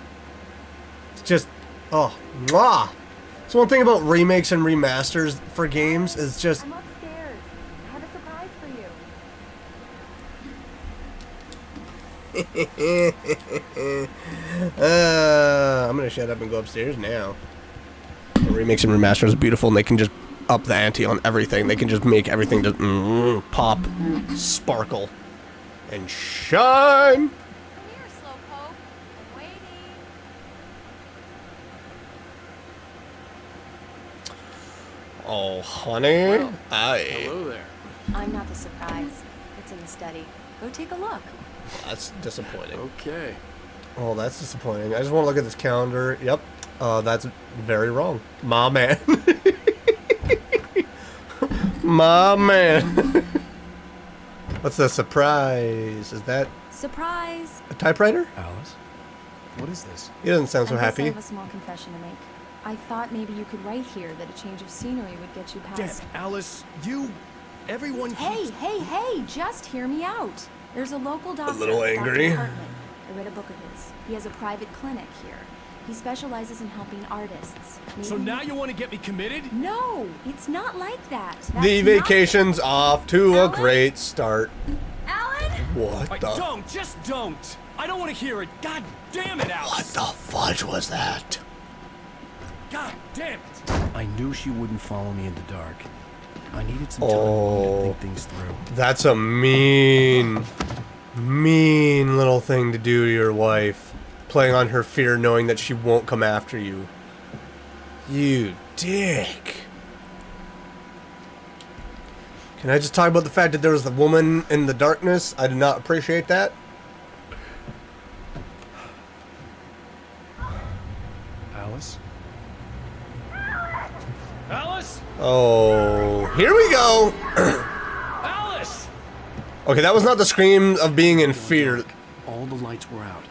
It's just, oh, mwah! So one thing about remakes and remasters for games is just... I'm upstairs. I have a surprise for you. I'm gonna shut up and go upstairs now. The remakes and remasters are beautiful, and they can just up the ante on everything. They can just make everything just pop, sparkle, and shine. Come here, Slowpoke. I'm waiting. Oh, honey. Well, Aye. hello there. I'm not the surprise. It's in the study. Go take a look. That's disappointing. Okay. Oh, that's disappointing. I just want to look at this calendar. Yep. That's very wrong. My man. My man. What's the surprise? Is that Surprise! a typewriter? Alice? What is this? He doesn't sound so I guess happy. I have a small confession to make. I thought maybe you could write here that a change of scenery would get you past... Alice, everyone Hey, just hear me out. There's a local doctor, little angry. Dr. Hartman. I read a book of his. He has a private clinic here. He specializes in helping artists. So Maybe- now you want to get me committed? No, it's not like that. The That's not- vacation's off to a great start. Alan? What the? Don't, just don't. I don't want to hear it. God damn it, Alice. What the fudge was that? God damn it. I knew she wouldn't follow me in the dark. I needed some time to think things through. That's a mean little thing to do to your wife. Playing on her fear, knowing that she won't come after you. You dick. Can I just talk about the fact that there was a woman in the darkness? I did not appreciate that. Alice? Alice? Oh, here we go. Alice! Okay, that was not the scream of being in fear. All the lights were out.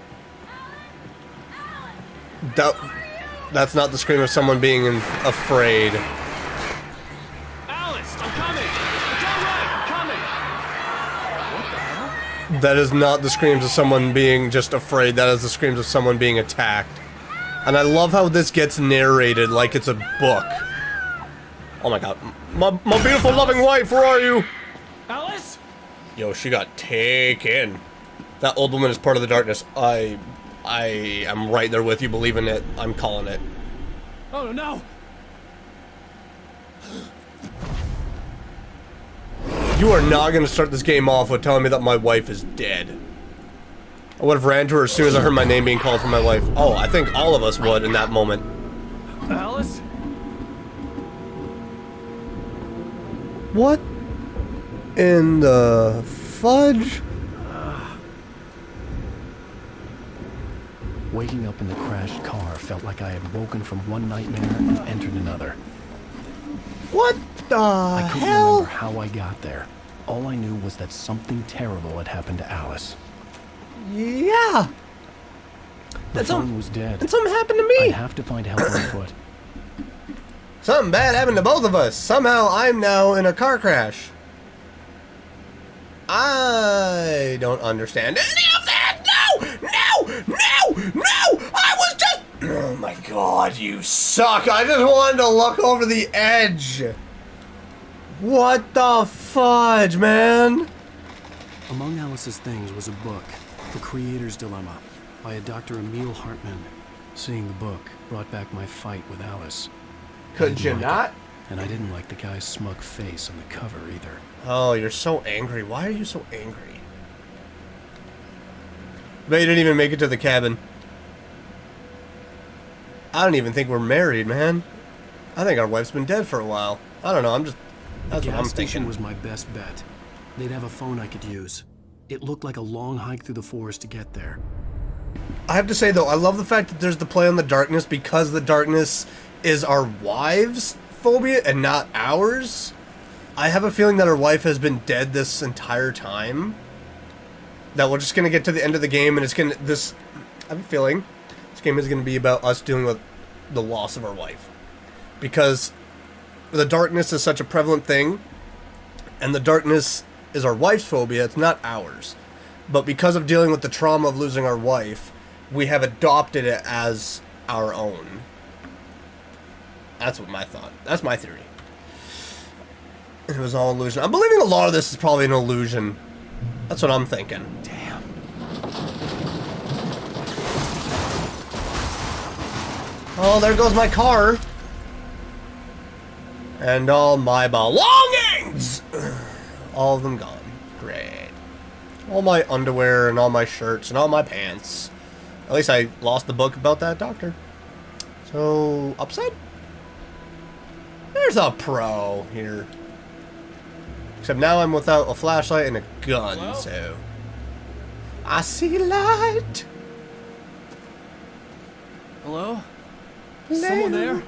That's not the scream of someone being afraid. Alice, I'm coming! It's alright, I'm coming! What the hell? That is not the screams of someone being just afraid. That is the screams of someone being attacked. And I love how this gets narrated like it's a book. Oh my god. My beautiful loving wife, where are you? Alice? Yo, she got taken. That old woman is part of the darkness. I am right there with you, believing it. I'm calling it. Oh no! You are not going to start this game off with telling me that my wife is dead. I would have ran to her as soon as I heard my name being called for my wife. Oh, I think all of us would in that moment. Alice? What in the fudge? Waking up in the crashed car felt like I had woken from one nightmare and entered another. What the I couldn't hell? remember how I got there. All I knew was that something terrible had happened to Alice. Yeah. The phone was dead. And something happened to me. I'd have to find help on foot. Something bad happened to both of us. Somehow I'm now in a car crash. I don't understand any of that. No! No! No! No! I was just... Oh my god, you suck. I just wanted to look over the edge. What the fudge, man? Among Alice's things was a book, The Creator's Dilemma, by a Dr. Emil Hartman. Seeing the book brought back my fight with Alice. Could you not? And I didn't like the guy's smug face on the cover either. Oh, you're so angry. Why are you so angry? Bet you didn't even make it to the cabin. I don't even think we're married, man. I think our wife's been dead for a while. I don't know, I'm just... That's what I'm The gas station thinking. was my best bet. They'd have a phone I could use. It looked like a long hike through the forest to get there. I have to say, though, I love the fact that there's the play on the darkness because the darkness is our wives' phobia and not ours. I have a feeling that our wife has been dead this entire time. That we're just going to get to the end of the game and it's going to... I have a feeling this game is going to be about us dealing with the loss of our wife. Because the darkness is such a prevalent thing. And the darkness is our wife's phobia. It's not ours. But because of dealing with the trauma of losing our wife, we have adopted it as our own. That's what my thought. That's my theory. It was all illusion. I'm believing a lot of this is probably an illusion. That's what I'm thinking. Damn. Oh, there goes my car. And all my belongings! All of them gone. Great. All my underwear and all my shirts and all my pants. At least I lost the book about that doctor. So, upside? There's a pro here. Except now I'm without a flashlight and a gun, Hello? so... I see light! Hello? Someone there?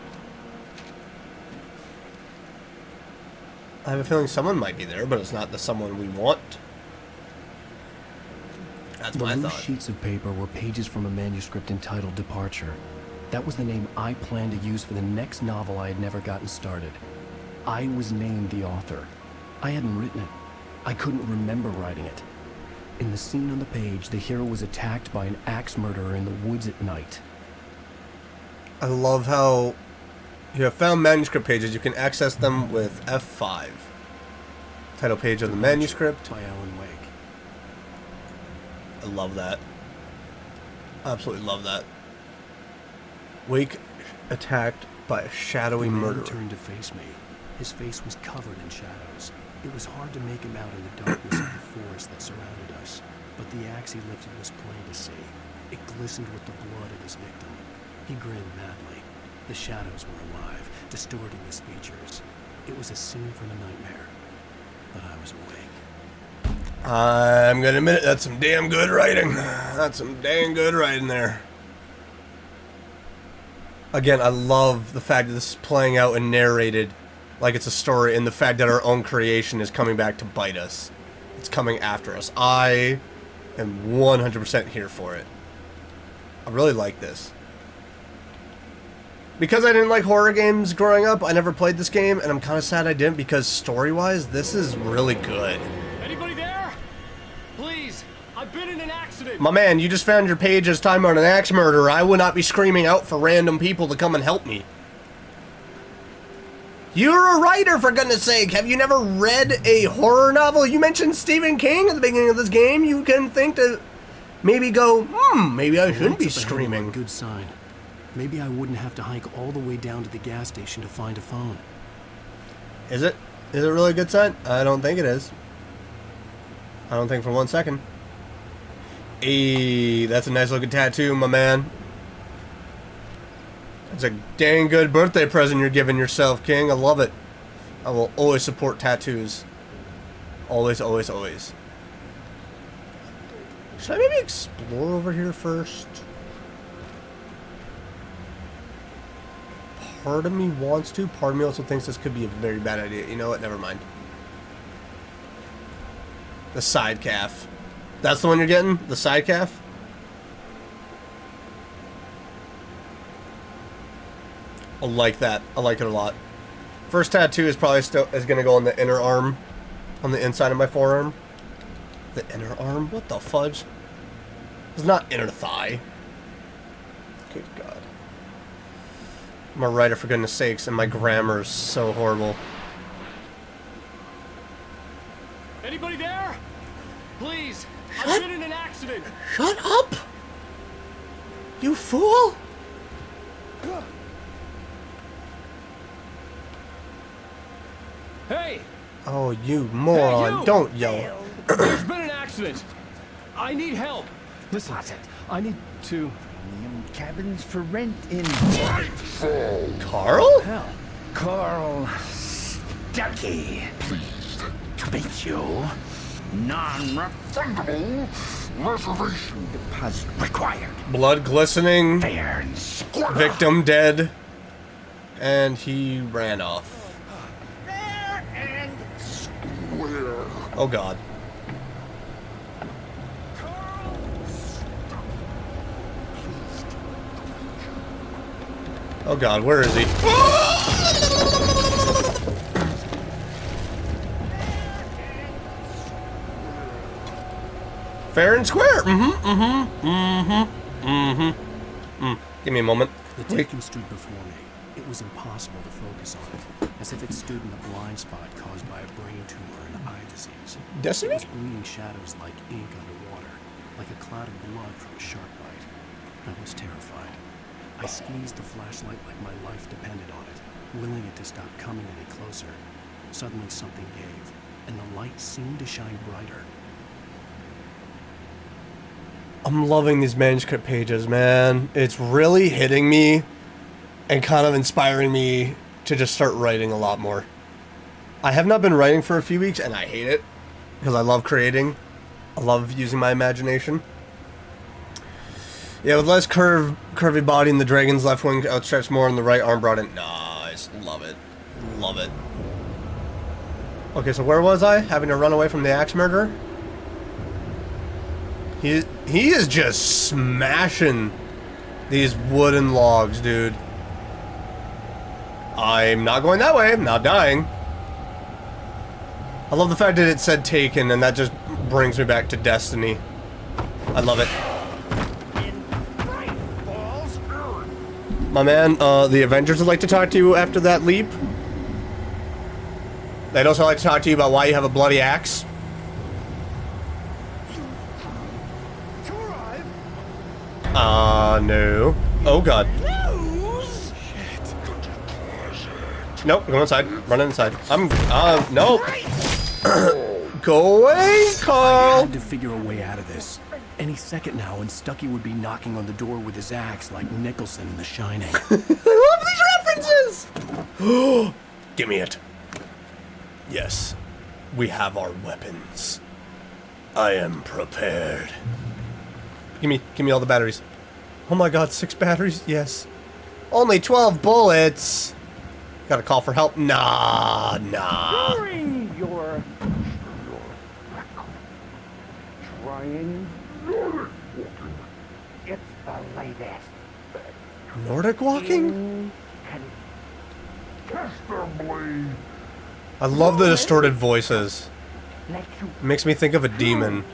I have a feeling someone might be there, but it's not the someone we want. That's The my loose thought. sheets of paper were pages from a manuscript entitled Departure. That was the name I planned to use for the next novel I had never gotten started. I was named the author. I hadn't written it. I couldn't remember writing it. In the scene on the page, the hero was attacked by an axe murderer in the woods at night. I love how you have found manuscript pages. You can access them with F5. Title page of the manuscript. By Alan Wake. I love that. Absolutely love that. Wake attacked by a shadowy The man murderer. turned to face me. His face was covered in shadows. It was hard to make him out in the darkness of the forest that surrounded us, but the axe he lifted was plain to see. It glistened with the blood of his victim. He grinned madly. The shadows were alive, distorting his features. It was a scene from a nightmare, but I was awake. I'm gonna admit it, that's some damn good writing. That's some dang good writing there. Again, I love the fact that this is playing out and narrated like it's a story, and the fact that our own creation is coming back to bite us. It's coming after us. I am 100% here for it. I really like this. Because I didn't like horror games growing up, I never played this game, and I'm kind of sad I didn't, because story-wise, this is really good. Anybody there? Please, I've been in an accident. My man, you just found your page as time on an axe murderer. I would not be screaming out for random people to come and help me. You're a writer, for goodness sake. Have you never read a horror novel? You mentioned Stephen King at the beginning of this game. You can think to maybe go, maybe I shouldn't be Lights up ahead were screaming. a good sign. Maybe I wouldn't have to hike all the way down to the gas station to find a phone. Is it? Is it really a good scent? I don't think it is. I don't think for 1 second. Hey, that's a nice looking tattoo, my man. It's a dang good birthday present you're giving yourself, King. I love it. I will always support tattoos. Always, always, always. Should I maybe explore over here first? Part of me wants to. Part of me also thinks this could be a very bad idea. You know what? Never mind. The side calf. That's the one you're getting? The side calf? I like that. I like it a lot. First tattoo is probably still is gonna go on the inner arm, on the inside of my forearm. The inner arm? What the fudge? It's not inner thigh. Good God. I'm a writer, for goodness sakes, and my grammar is so horrible. Anybody there? Please, I've been in an accident. Shut up! You fool! Hey! Oh, you moron. Hey, you! Don't yell. There's been an accident. I need help. Listen, I need to... Cabins for rent in Carl? Hell. Carl Stuckey. Pleased to meet you. Non-refundable reservation deposit required. Blood glistening. Fair and square. Victim dead. And he ran off. Fair and square. Oh God. Oh God, where is he? Fair and square. Give me a moment. The taken stood before me. It was impossible to focus on it, as if it stood in a blind spot caused by a brain tumor and eye disease. Destiny? It was bleeding shadows like ink underwater, like a cloud of blood from a shark bite. I was terrified. I squeezed the flashlight like my life depended on it, willing it to stop coming any closer. Suddenly something gave, and the light seemed to shine brighter. I'm loving these manuscript pages, man. It's really hitting me and kind of inspiring me to just start writing a lot more. I have not been writing for a few weeks, and I hate it because I love creating. I love using my imagination. Yeah, with less curvy body and the dragon's left wing outstretched more and the right arm brought in. Nice. Love it. Love it. Okay, so where was I? Having to run away from the axe murderer? He is just smashing these wooden logs, dude. I'm not going that way. I'm not dying. I love the fact that it said taken, and that just brings me back to Destiny. I love it. My man, the Avengers would like to talk to you after that leap. They'd also like to talk to you about why you have a bloody axe. No. Oh, God. Nope, go inside. Run inside. Nope. Go away, Carl! I had to figure a way out of this. Any second now, and Stuckey would be knocking on the door with his axe like Nicholson in The Shining. I love these references! Give me it. Yes, we have our weapons. I am prepared. Give me all the batteries. Oh my God, 6 batteries? Yes. Only 12 bullets. Gotta call for help. Nah. During your trying it's the latest. Nordic walking? I love the distorted voices. It makes me think of a demon.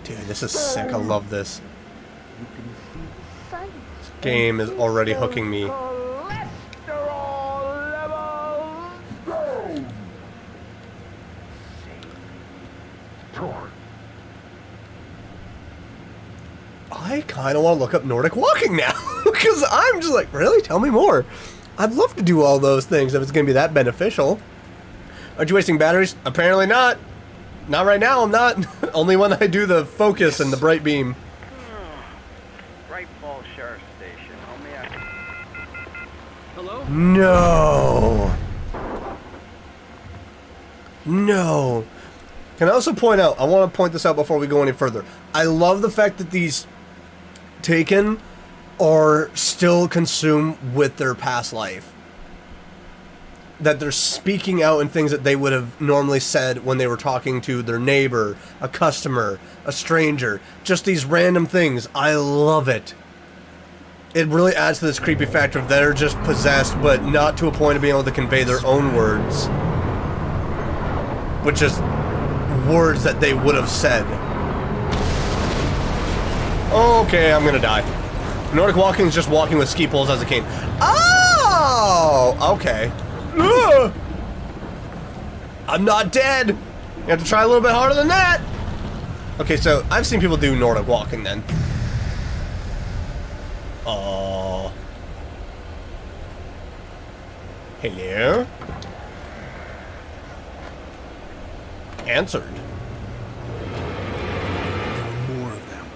Dude, this is sick. I love this. This game is already hooking me. I kind of want to look up Nordic walking now. Because I'm just like, really? Tell me more. I'd love to do all those things if it's going to be that beneficial. Aren't you wasting batteries? Apparently not. Not right now, I'm not. Only when I do the focus and the bright beam. Bright Falls Sheriff Station. Hello? No. No. Can I also point out, I want to point this out before we go any further. I love the fact that these Taken are still consumed with their past life. That they're speaking out in things that they would have normally said when they were talking to their neighbor, a customer, a stranger. Just these random things. I love it. It really adds to this creepy factor of they're just possessed, but not to a point of being able to convey their own words. Which is words that they would have said. Okay, I'm gonna die. Nordic walking is just walking with ski poles as a cane. Oh! Okay. Ugh. I'm not dead. You have to try a little bit harder than that. Okay, so I've seen people do Nordic walking then. Oh. Hello? Answered. There were more of them.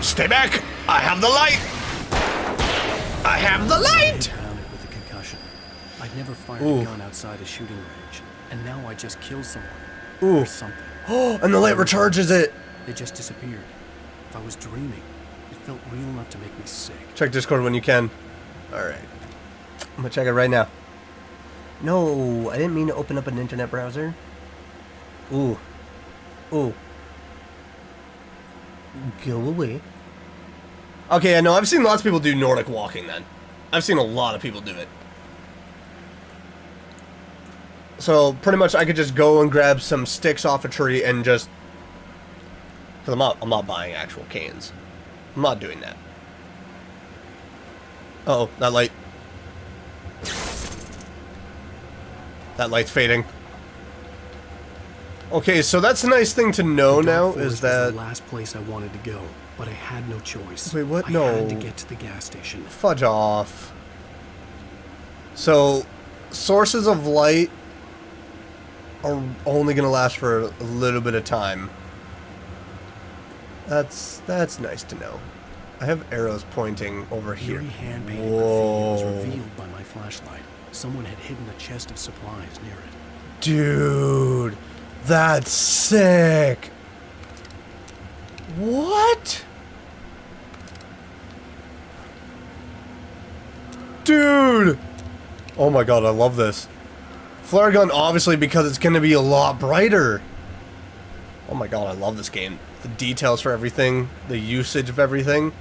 Stay back! I have the light! I have the light! Found it with a concussion. I'd never fired Ooh. a gun outside a shooting range, and now I just killed someone. Ooh. Or something. Oh, and the light recharges it! They just disappeared. If I was dreaming, it felt real enough to make me sick. Check Discord when you can. Alright. I'm gonna check it right now. No, I didn't mean to open up an internet browser. Ooh. Ooh. Go away. Okay, I know. I've seen lots of people do Nordic walking then. I've seen a lot of people do it. So, pretty much I could just go and grab some sticks off a tree and just... Because I'm not buying actual canes. I'm not doing that. Uh-oh, that light. That light's fading. Okay, so that's a nice thing to know now, is that... was the last place I wanted to go, but I had no choice. Wait, what? I No. had to get to the gas station. Fudge off. So, sources of light are only going to last for a little bit of time. That's nice to know. I have arrows pointing over here. Eerie hand-painted graffiti was revealed by my flashlight. Someone had hidden a chest of supplies near it. Dude, that's sick. What? Dude. Oh my god, I love this. Flare gun, obviously, because it's going to be a lot brighter. Oh my god, I love this game. The details for everything, the usage of everything.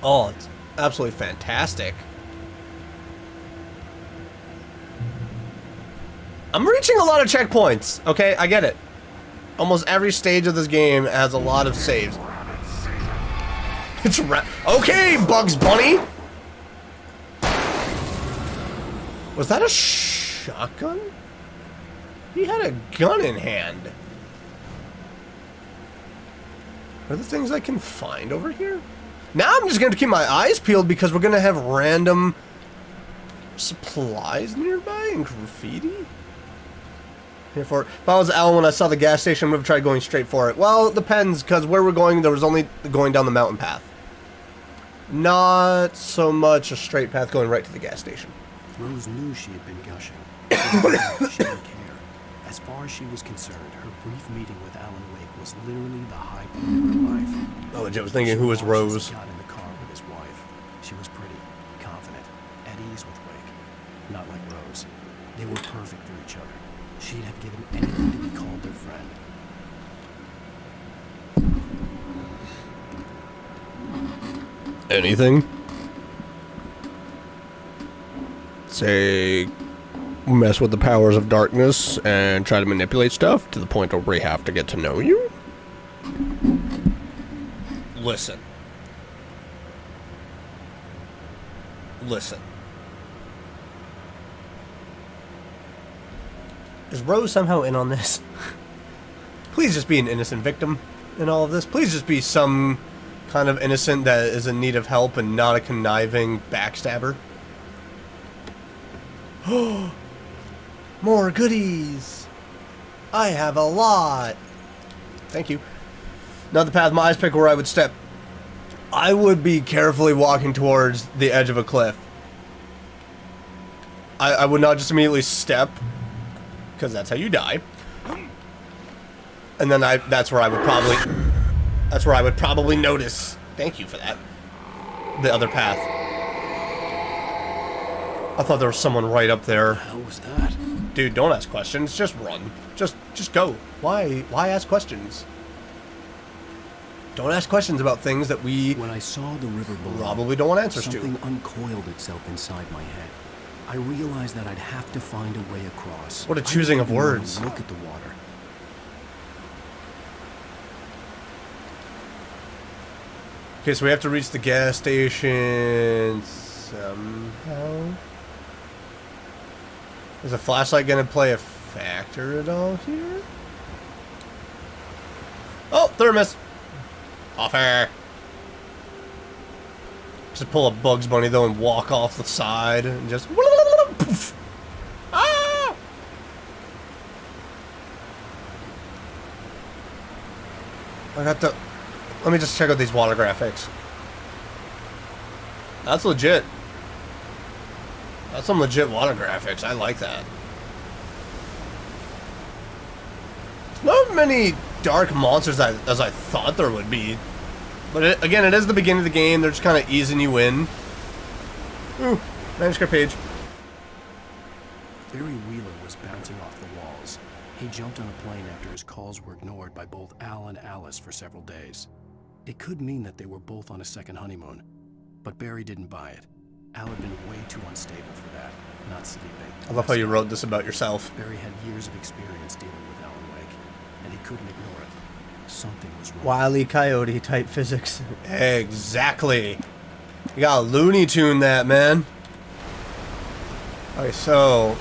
Oh, it's absolutely fantastic. I'm reaching a lot of checkpoints, okay? I get it. Almost every stage of this game has a lot of saves. It's okay, Bugs Bunny! Was that a shotgun? He had a gun in hand. Are there things I can find over here? Now I'm just going to keep my eyes peeled because we're going to have random supplies nearby and graffiti. Here for it. If I was Alan when I saw the gas station, I would have tried going straight for it. Well, it depends, because where we're going, there was only going down the mountain path. Not so much a straight path going right to the gas station. Rose knew she had been gushing. She didn't care. As far as she was concerned, her brief meeting with Alan Wake was literally the high point of her life. Oh, I was thinking, who was Rose? He got in the car with his wife. She was pretty, confident, at ease with Wake. Not like Rose. They were perfect for each other. She'd have given anything to be called their friend. Anything? Say, mess with the powers of darkness and try to manipulate stuff to the point where we have to get to know you? Listen. Listen. Is Rose somehow in on this? Please just be an innocent victim in all of this. Please just be some kind of innocent that is in need of help and not a conniving backstabber. More goodies! I have a lot! Thank you. Not the path my eyes pick where I would step. I would be carefully walking towards the edge of a cliff. I would not just immediately step, because that's how you die. And then that's where I would probably notice. Thank you for that. The other path. I thought there was someone right up there. How was that? Dude, don't ask questions. Just run. Just go. Why ask questions? Don't ask questions about things that we... When I saw the river below, probably don't want answers to. Something uncoiled itself inside my head. I realized that I'd have to find a way across. What a choosing of words. Look at the water. Okay, so we have to reach the gas station somehow. Is a flashlight gonna play a factor at all here? Oh, thermos! Off air! Just pull a Bugs Bunny though and walk off the side and just... Poof. Ah! I got the... Let me just check out these water graphics. That's legit. That's some legit water graphics. I like that. There's not many dark monsters as I thought there would be. But again, it is the beginning of the game. They're just kind of easing you in. Ooh, manuscript page. Barry Wheeler was bouncing off the walls. He jumped on a plane after his calls were ignored by both Al and Alice for several days. It could mean that they were both on a second honeymoon, but Barry didn't buy it. Al had been way too unstable for that, not sleeping. I love how you wrote this about yourself. Barry had years of experience dealing with Alan Wake, and he couldn't ignore it. Something was wrong. Wile E. Coyote type physics. Exactly. You gotta Looney Tune that, man. Okay, so...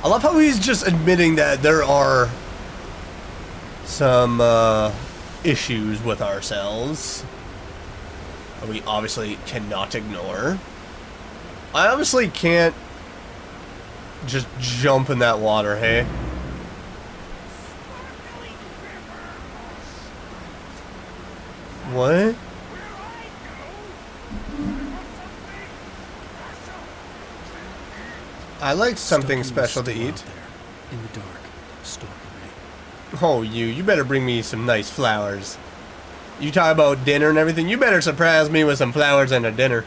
I love how he's just admitting that there are some issues with ourselves that we obviously cannot ignore. I obviously can't just jump in that water, hey? What? I like something special to eat. In the dark, stalking me. Oh, you better bring me some nice flowers. You talk about dinner and everything, you better surprise me with some flowers and a dinner.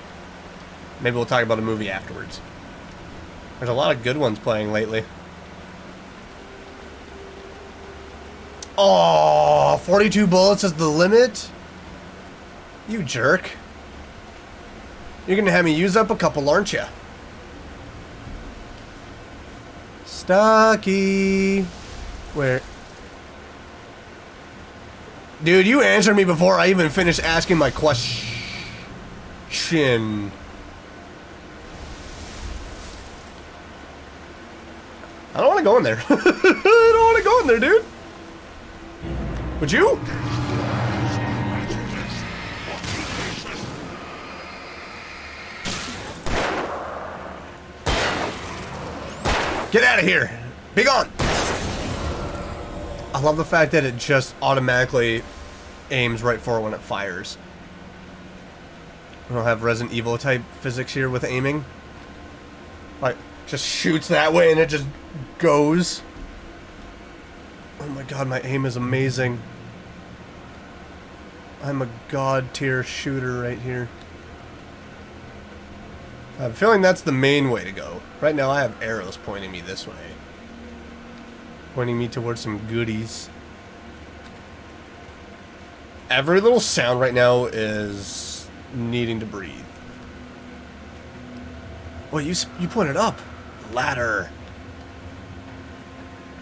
Maybe we'll talk about a movie afterwards. There's a lot of good ones playing lately. Oh, 42 bullets is the limit? You jerk. You're gonna have me use up a couple, aren't you? Stucky. Where? Dude, you answered me before I even finished asking my question. I don't want to go in there. I don't want to go in there, dude. Would you? Get out of here. Be gone. I love the fact that it just automatically aims right for it when it fires. We don't have Resident Evil type physics here with aiming. Like, just shoots that way and it just goes. Oh my god, my aim is amazing. I'm a god tier shooter right here. I have a feeling that's the main way to go. Right now I have arrows pointing me this way. Pointing me towards some goodies. Every little sound right now is needing to breathe. Well, you pointed up. Ladder.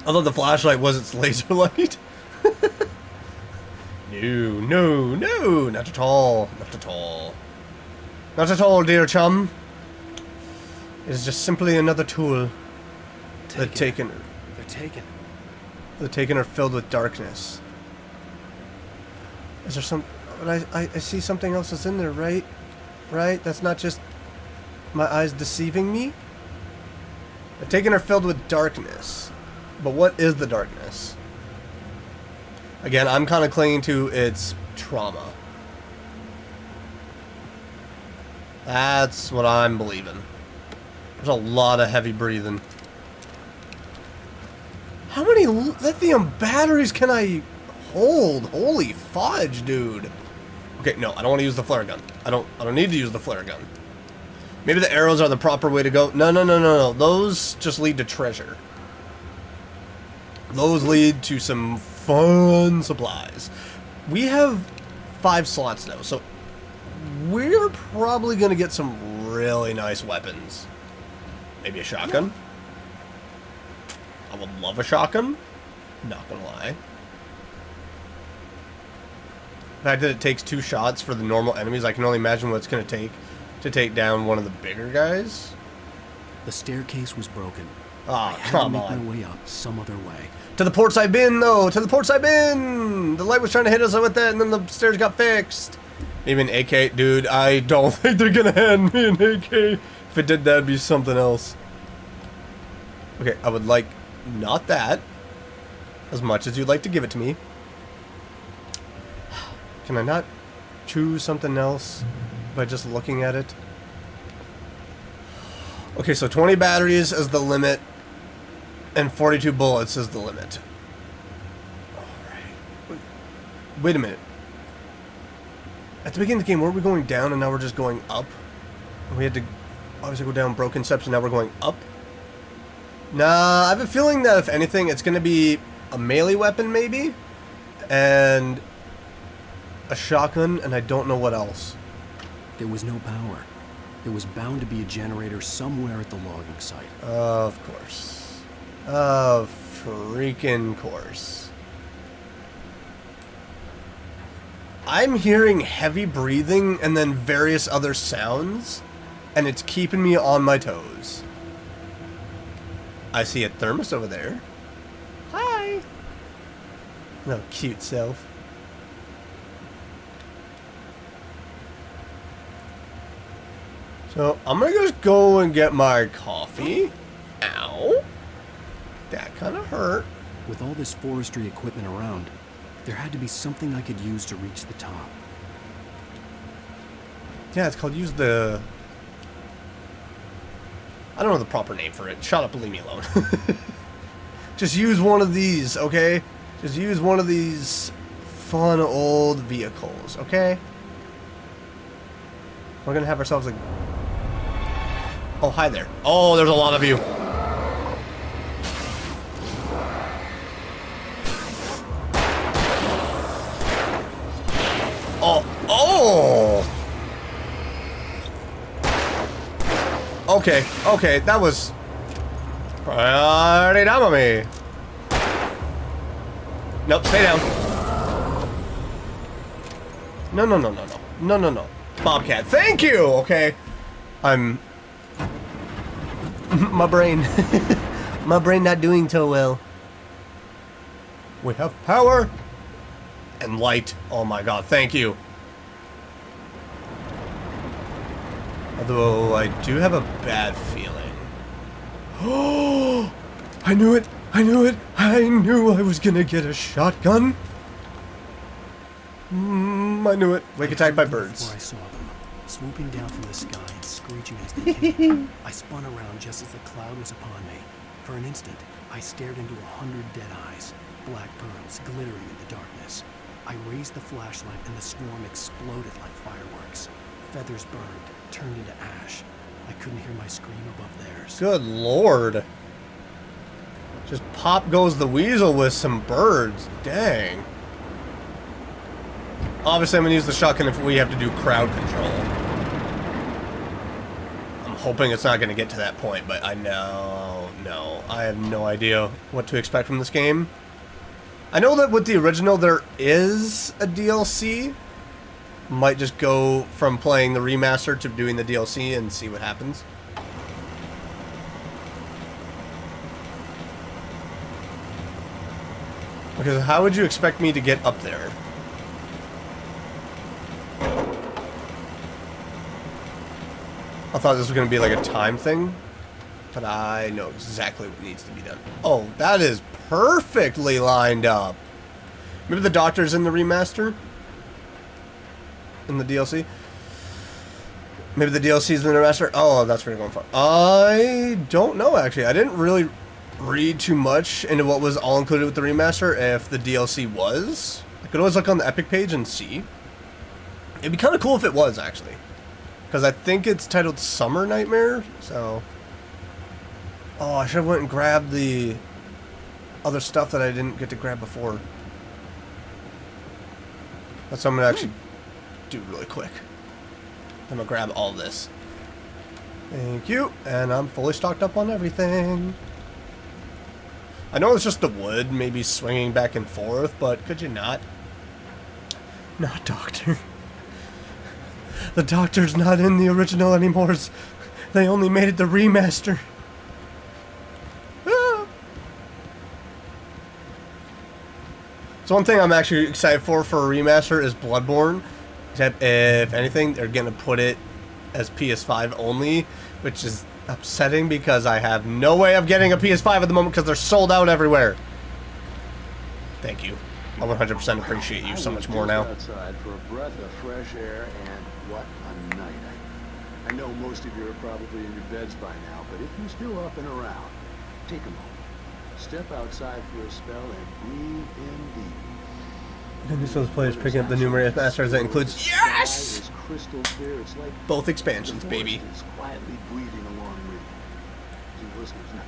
Although the flashlight was its laser light. No, not at all. Not at all. Not at all, dear chum. It is just simply another tool. The Taken. They're taken. The Taken are filled with darkness. Is there some... But I see something else that's in there, right? Right? That's not just my eyes deceiving me? The taken are filled with darkness. But what is the darkness? Again, I'm kind of clinging to its trauma. That's what I'm believing. There's a lot of heavy breathing. How many lithium batteries can I hold? Holy fudge, dude. Okay, no, I don't want to use the flare gun. I don't need to use the flare gun. Maybe the arrows are the proper way to go. No. Those just lead to treasure. Those lead to some fun supplies. We have 5 slots now, so we're probably going to get some really nice weapons. Maybe a shotgun? I would love a shotgun. Not gonna lie. The fact that it takes 2 shots for the normal enemies, I can only imagine what it's going to take down one of the bigger guys. The staircase was broken. Ah, I had come to make on. my way up some other way. To the ports I've been, though! To the ports I've been! The light was trying to hit us with that, and then the stairs got fixed. Even AK, dude, I don't think they're gonna hand me an AK. If it did, that'd be something else. Okay, I would like not that. As much as you'd like to give it to me. Can I not choose something else by just looking at it? Okay, so 20 batteries is the limit, and 42 bullets is the limit. Alright. Wait a minute. At the beginning of the game, weren't we going down and now we're just going up? We had to obviously go down broken steps and now we're going up? Nah, I have a feeling that if anything, it's going to be a melee weapon maybe? And a shotgun, and I don't know what else. There was no power. There was bound to be a generator somewhere at the logging site. Of course. Of freaking course. I'm hearing heavy breathing and then various other sounds, and it's keeping me on my toes. I see a thermos over there. Hi! No, cute self. So, I'm gonna just go and get my coffee. Ow. That kind of hurt. With all this forestry equipment around, there had to be something I could use to reach the top. Yeah, it's called use the... I don't know the proper name for it. Shut up and leave me alone. Just use one of these, okay? Just use one of these fun old vehicles, okay? We're gonna have ourselves a... Oh, hi there. Oh, there's a lot of you. Oh, oh! Okay, okay, that was pretty dumb of me. Nope, stay down. No. Bobcat, thank you, okay? I'm... my brain. My brain not doing so well. We have power and light. Oh my god, thank you. Although I do have a bad feeling. Oh, I knew it. I knew I was gonna get a shotgun. I knew it. Wake attack by birds. Before I saw them, swooping down from the sky and screeching as they came. I spun around just as the cloud was upon me. For an instant, I stared into 100 dead eyes, black pearls glittering in the darkness. I raised the flashlight and the swarm exploded like fireworks. Feathers burned, turned into ash. I couldn't hear my scream above theirs. Good lord. Just pop goes the weasel with some birds. Dang. Obviously, I'm going to use the shotgun if we have to do crowd control. I'm hoping it's not going to get to that point, but I know. No. I have no idea what to expect from this game. I know that with the original, there is a DLC. Might just go from playing the remaster to doing the DLC and see what happens. Because how would you expect me to get up there? I thought this was going to be like a time thing, but I know exactly what needs to be done. Oh, that is perfectly lined up. Maybe the doctor's in the remaster? In the DLC? Maybe the DLC is in the remaster? Oh, that's where you're going for. I don't know, actually. I didn't really read too much into what was all included with the remaster, if the DLC was. I could always look on the Epic page and see. It'd be kind of cool if it was, actually. Because I think it's titled Summer Nightmare, so... Oh, I should have went and grabbed the other stuff that I didn't get to grab before. That's what I'm going to actually do really quick. I'm going to grab all this. Thank you. And I'm fully stocked up on everything. I know it's just the wood maybe swinging back and forth, but could you not? Not Doctor. The Doctor's not in the original anymore. They only made it the remaster. Ah. So one thing I'm actually excited for a remaster is Bloodborne. Except if anything, they're going to put it as PS5 only, which is upsetting because I have no way of getting a PS5 at the moment because they're sold out everywhere. Thank you. I 100% appreciate you so much more now. Outside for a breath of fresh air, and what a night. I know most of you are probably in your beds by now, but if you're still up and around, take a moment. Step outside for a spell and breathe in deep. And this was players picking up the numerous masters that includes Yes! Crystal clear. It's like both expansions, baby. It's quietly breathing along with you. You listeners know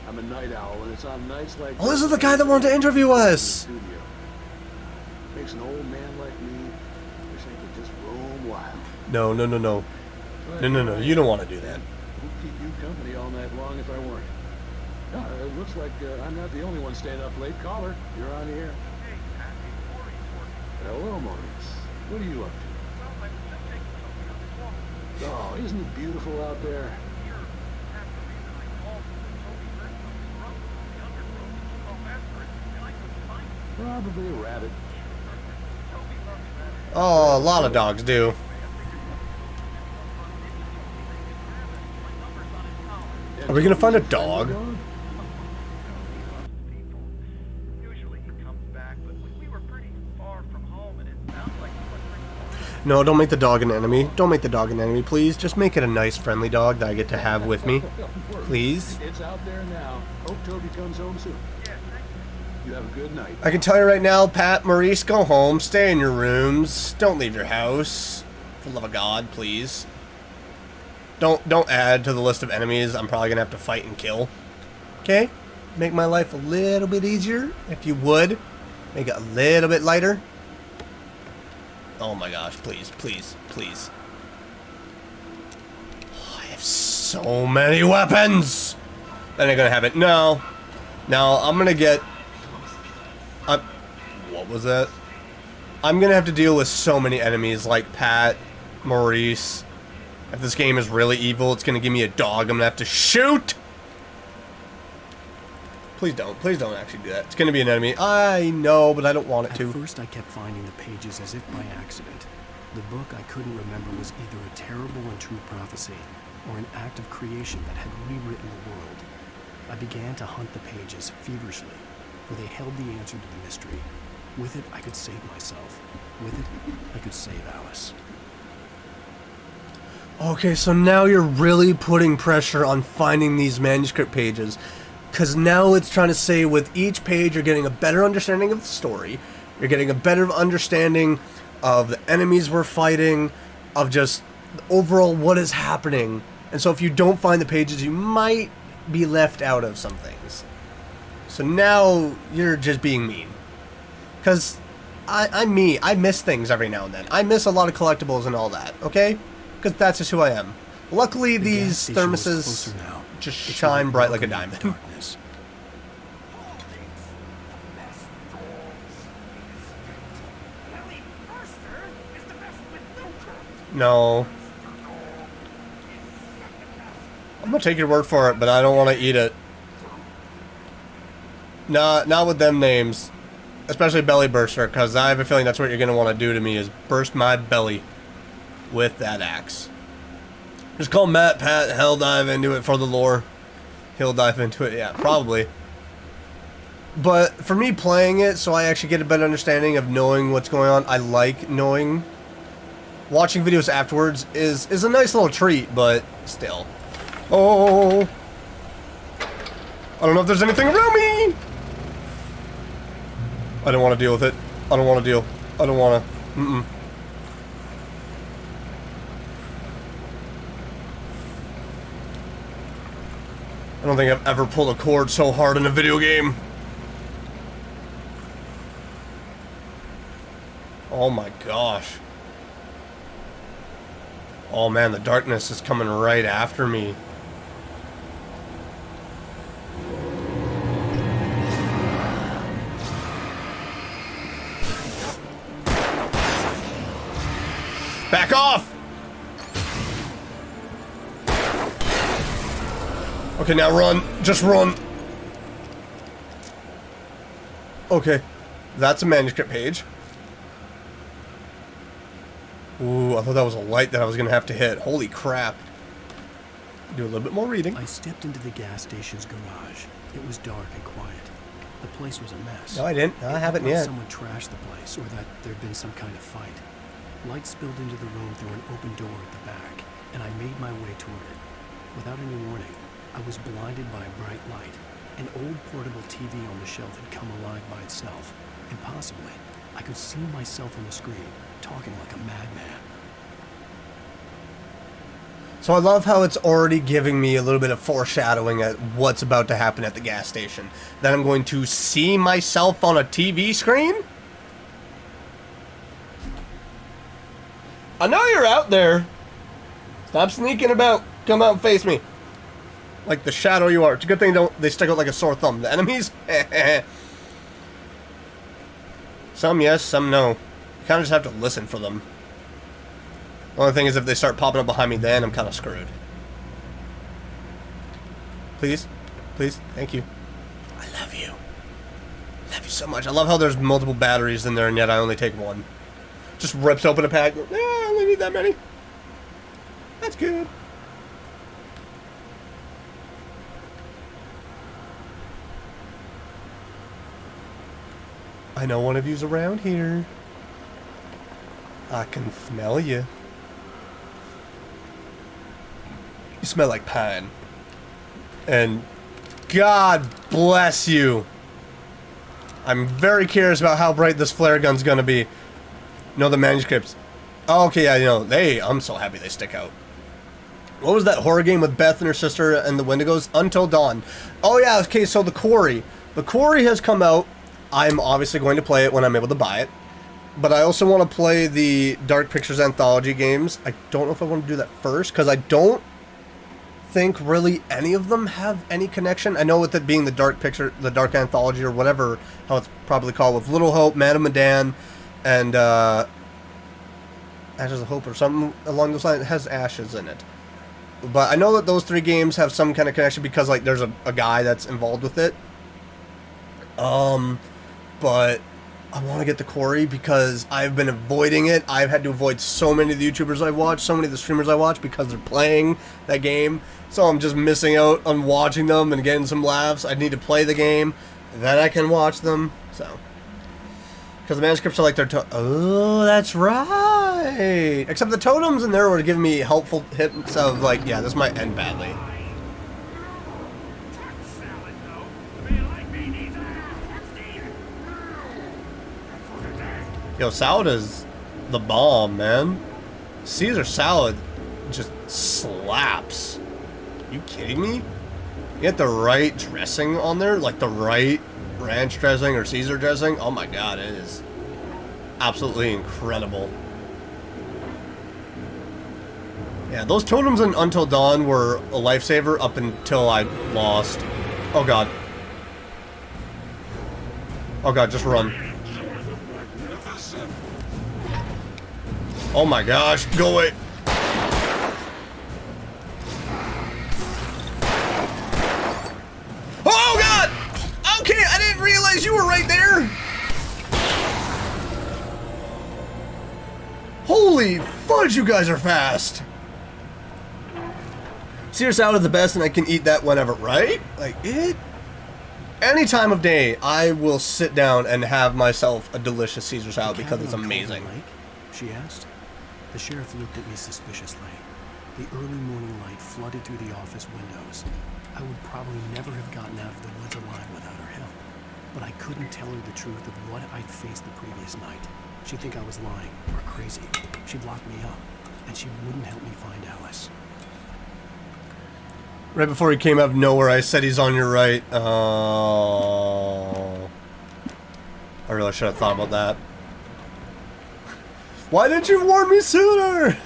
I'm a night owl, and it's on nights like Oh, this is the guy that wanted to interview us. Makes an old man like me wish I could just roam wild. No. No. You don't want to do that. Who'd keep you company all night long if I weren't? No, it looks like I'm not the only one staying up late. Caller, you're on the air. Hello, Maurice. What are you up to? Oh, isn't it beautiful out there? Probably a rabbit. Oh, a lot of dogs do. Are we gonna find a dog? No, don't make the dog an enemy. Don't make the dog an enemy, please. Just make it a nice, friendly dog that I get to have with me. Please. It's out there now. Hope Toby comes home soon. You have a good night. I can tell you right now, Pat, Maurice, go home. Stay in your rooms. Don't leave your house. For the love of God, please. Don't add to the list of enemies I'm probably gonna have to fight and kill. Okay? Make my life a little bit easier, if you would. Make it a little bit lighter. Oh my gosh, please. Oh, I have so many weapons! That ain't gonna happen. No, I'm gonna get... what was that? I'm gonna have to deal with so many enemies like Pat, Maurice. If this game is really evil, it's gonna give me a dog I'm gonna have to shoot! Please don't actually do that. It's gonna be an enemy. I know, but I don't want it to. At first I kept finding the pages as if by accident. The book I couldn't remember was either a terrible and true prophecy, or an act of creation that had rewritten the world. I began to hunt the pages feverishly, for they held the answer to the mystery. With it, I could save myself. With it, I could save Alice. Okay, so now you're really putting pressure on finding these manuscript pages. Because now it's trying to say with each page you're getting a better understanding of the story. You're getting a better understanding of the enemies we're fighting. Of just overall what is happening. And so if you don't find the pages, you might be left out of some things. So now you're just being mean. Because I'm me. I miss things every now and then. I miss a lot of collectibles and all that. Okay? Because that's just who I am. Luckily these thermoses just shine bright like a diamond. No. I'm gonna take your word for it, but I don't want to eat it. Nah, not with them names. Especially Belly Burster, because I have a feeling that's what you're gonna want to do to me, is burst my belly with that axe. Just call Matt, Pat, he'll dive into it for the lore. He'll dive into it, yeah, probably. But for me playing it, so I actually get a better understanding of knowing what's going on, I like knowing. Watching videos afterwards is a nice little treat, but still. Oh! I don't know if there's anything around me! I don't want to deal with it. I don't want to deal. I don't want to. Mm-mm. I don't think I've ever pulled a cord so hard in a video game. Oh my gosh. Oh man, the darkness is coming right after me. Back off! Okay, now run. Just run. Okay. That's a manuscript page. Ooh, I thought that was a light that I was going to have to hit. Holy crap. Do a little bit more reading. I stepped into the gas station's garage. It was dark and quiet. The place was a mess. No, I didn't. I haven't yet. Someone trashed the place, or that there'd been some kind of fight. Light spilled into the room through an open door at the back, and I made my way toward it. Without any warning, I was blinded by a bright light. An old portable TV on the shelf had come alive by itself, and possibly, I could see myself on the screen, talking like a madman. So I love how it's already giving me a little bit of foreshadowing at what's about to happen at the gas station. That I'm going to see myself on a TV screen? I know you're out there. Stop sneaking about. Come out and face me. Like the shadow you are. It's a good thing they stick out like a sore thumb. The enemies? Some yes, some no. You kind of just have to listen for them. The only thing is if they start popping up behind me, then I'm kind of screwed. Please? Please? Thank you. I love you. I love you so much. I love how there's multiple batteries in there and yet I only take one. Just rips open a pack. I only need that many. That's good. I know one of you's around here. I can smell you. You smell like pine. And God bless you. I'm very curious about how bright this flare gun's gonna be. No, the manuscripts. Oh, okay, yeah, you know, I'm so happy they stick out. What was that horror game with Beth and her sister and the Wendigos? Until Dawn. Oh yeah, okay, so the Quarry. The Quarry has come out. I'm obviously going to play it when I'm able to buy it. But I also want to play the Dark Pictures Anthology games. I don't know if I want to do that first, because I don't think really any of them have any connection. I know with it being the Dark Picture, the Dark Anthology, or whatever, how it's probably called, with Little Hope, Man of Medan, and Ashes of Hope, or something along those lines. It has ashes in it. But I know that those three games have some kind of connection because, like, there's a guy that's involved with it. But I want to get the Quarry because I've been avoiding it. I've had to avoid so many of the YouTubers I watch, so many of the streamers I watch because they're playing that game. So I'm just missing out on watching them and getting some laughs. I need to play the game, then I can watch them. So, because the manuscripts are like oh, that's right. Except the totems in there were giving me helpful hints of like, yeah, this might end badly. Yo, salad is the bomb, man. Caesar salad just slaps. You kidding me? You get the right dressing on there, like the right ranch dressing or Caesar dressing. Oh my god, it is absolutely incredible. Yeah, those totems in Until Dawn were a lifesaver up until I lost. Oh god. Oh god, just run. Oh my gosh, go away. Oh god! Okay, I didn't realize you were right there. Holy fudge, you guys are fast. Caesar salad is the best, and I can eat that whenever, right? Like, any time of day, I will sit down and have myself a delicious Caesar salad because it's amazing. She asked. The sheriff looked at me suspiciously. The early morning light flooded through the office windows. I would probably never have gotten out of the woods alive without her help. But I couldn't tell her the truth of what I'd faced the previous night. She'd think I was lying or crazy. She'd lock me up, and she wouldn't help me find Alice. Right before he came out of nowhere, I said he's on your right. Oh. I really should have thought about that. Why didn't you warn me sooner?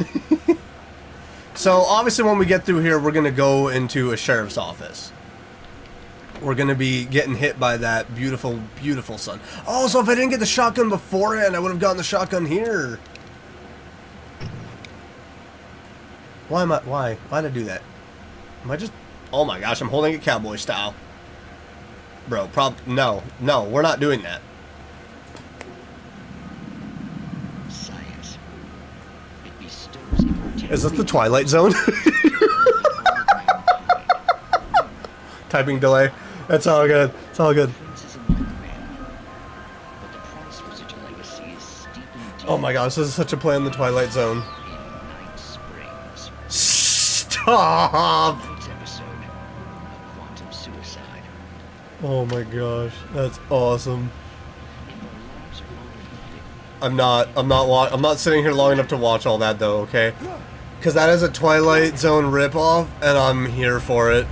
So, obviously, when we get through here, we're going to go into a sheriff's office. We're going to be getting hit by that beautiful, beautiful sun. Oh, so if I didn't get the shotgun beforehand, I would have gotten the shotgun here. Why? Why did I do that? Am I just... Oh my gosh, I'm holding it cowboy style. Bro, no, we're not doing that. Science. Is this the Twilight Zone? Typing delay. That's all good. It's all good. Oh my gosh, this is such a play in the Twilight Zone. Stop! Oh my gosh, that's awesome. I'm not sitting here long enough to watch all that though, okay? Because that is a Twilight Zone ripoff, and I'm here for it.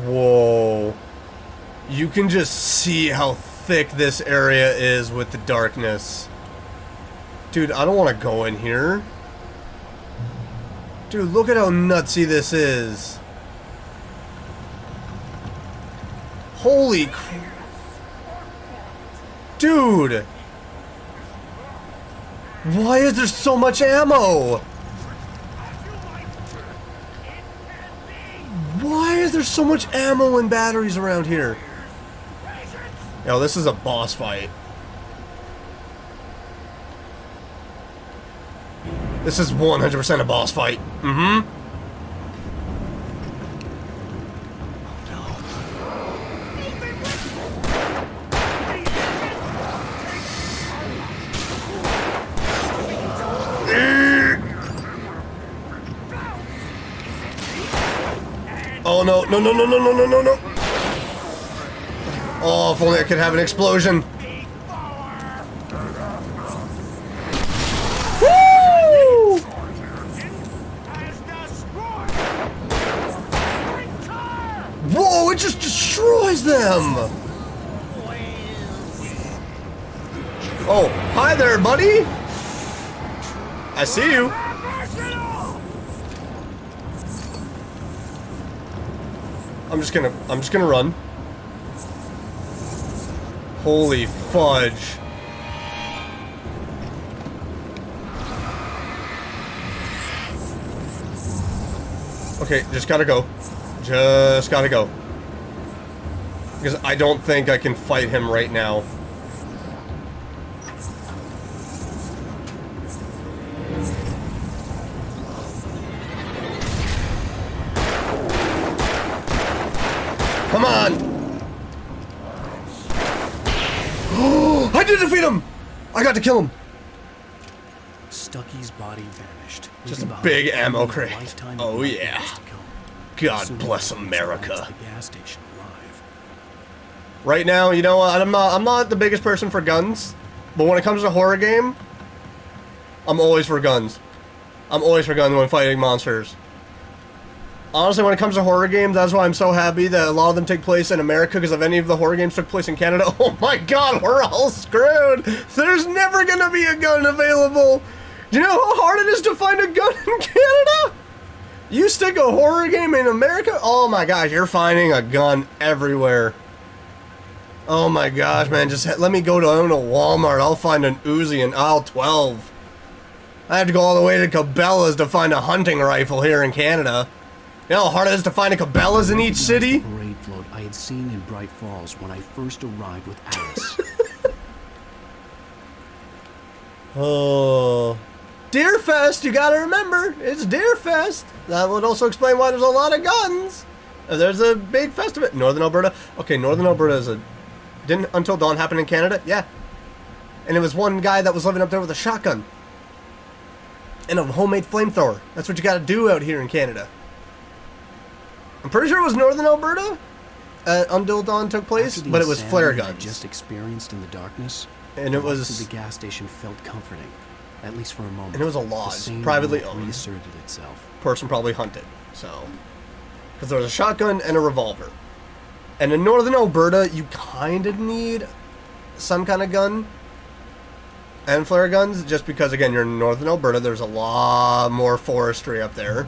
Whoa. You can just see how thick this area is with the darkness. Dude, I don't want to go in here. Dude, look at how nutsy this is. Holy crap. Dude! Why is there so much ammo? Why is there so much ammo and batteries around here? Yo, this is a boss fight. This is 100% a boss fight. Mm-hmm. Oh no, no, no, no, no, no, no, no, no. Oh, if only I could have an explosion. Woo! Whoa, it just destroys them. Oh, hi there, buddy. I see you. I'm just gonna run. Holy fudge. Okay, just gotta go. Just gotta go. Because I don't think I can fight him right now. Come on! Oh, I did defeat him! I got to kill him! Stucky's body vanished. Just a big ammo crate. Oh yeah. God bless America. Right now, you know what? I'm not the biggest person for guns, but when it comes to a horror game, I'm always for guns. I'm always for guns when fighting monsters. Honestly, when it comes to horror games, that's why I'm so happy that a lot of them take place in America, because if any of the horror games took place in Canada, oh my god, we're all screwed! There's never gonna be a gun available! Do you know how hard it is to find a gun in Canada? You stick a horror game in America? Oh my gosh, you're finding a gun everywhere. Oh my gosh, man, just let me go to, I don't know, Walmart, I'll find an Uzi in aisle 12. I have to go all the way to Cabela's to find a hunting rifle here in Canada. You know how hard it is to find a Cabela's in each city? The parade float I had seen in Bright Falls when I first arrived with Alice. Oh, Deerfest, you gotta remember, it's Deerfest. That would also explain why there's a lot of guns. There's a big festival. Northern Alberta. Okay, Northern Alberta is a... Didn't Until Dawn happen in Canada? Yeah. And it was one guy that was living up there with a shotgun. And a homemade flamethrower. That's what you gotta do out here in Canada. I'm pretty sure it was Northern Alberta. Until Dawn took place, but it was flare guns. I just experienced in the darkness. And it was... The gas station felt comforting. At least for a moment. And it was a lodge, privately owned. Reasserted itself. Person probably hunted, so... Because there was a shotgun and a revolver. And in Northern Alberta, you kind of need some kind of gun and flare guns, just because, again, you're in Northern Alberta, there's a lot more forestry up there.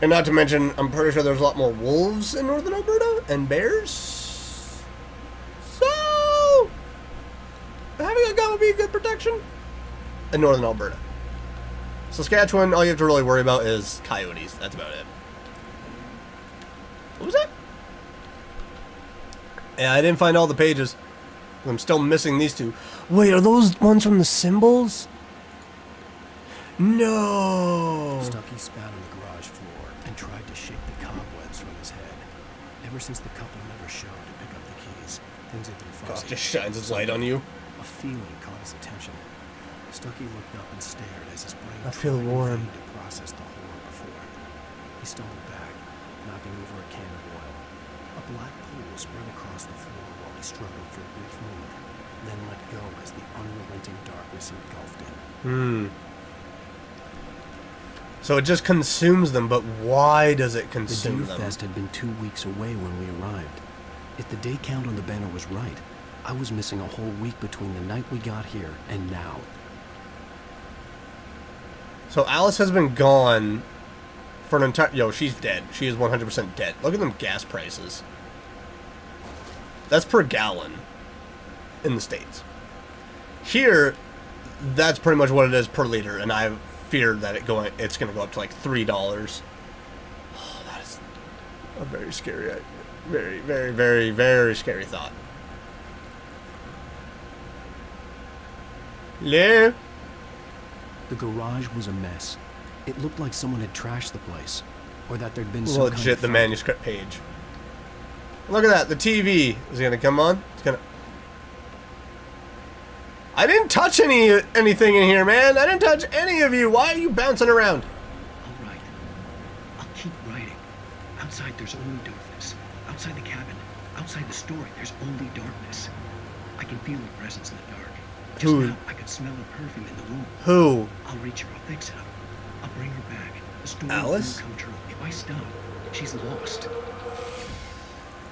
And not to mention, I'm pretty sure there's a lot more wolves in Northern Alberta, and bears. So, having a gun would be a good protection in Northern Alberta. Saskatchewan, all you have to really worry about is coyotes. That's about it. What was that? Yeah, I didn't find all the pages. I'm still missing these two. Wait, are those ones from the symbols? No. Stucky spat on the garage floor and tried to shake the cobwebs from his head. Ever since the couple never showed to pick up the keys, things had been fuzzy. God, just shines its light on you. A feeling caught his attention. Stucky looked up and stared as his brain I feel warm. to process the horror before it. He stumbled back, knocking over a can of oil. A black pool spread across the floor while he struggled for a brief moment, then let go as the unrelenting darkness engulfed him. So it just consumes them, but why does it consume them? The Deer Fest had been 2 weeks away when we arrived. If the day count on the banner was right, I was missing a whole week between the night we got here and now. So Alice has been gone for an entire... Yo, she's dead. She is 100% dead. Look at them gas prices. That's per gallon in the States. Here, that's pretty much what it is per liter, and I fear that it's going to go up to like $3. Oh, that is a very scary, very, very, very, very scary thought. Hello? The garage was a mess. It looked like someone had trashed the place, or that there'd been some legit kind of the manuscript page. Look at that. The TV is gonna come on. It's gonna. I didn't touch anything in here, man. I didn't touch any of you. Why are you bouncing around? All right. I'll keep writing. Outside, there's only darkness. Outside the cabin, outside the story, there's only darkness. I can feel her presence in the dark. Just Who? now, I could smell her perfume in the room. Who? I'll reach her. I'll fix it up. I'll bring her back. The story Alice? will come true. If I stop, she's lost.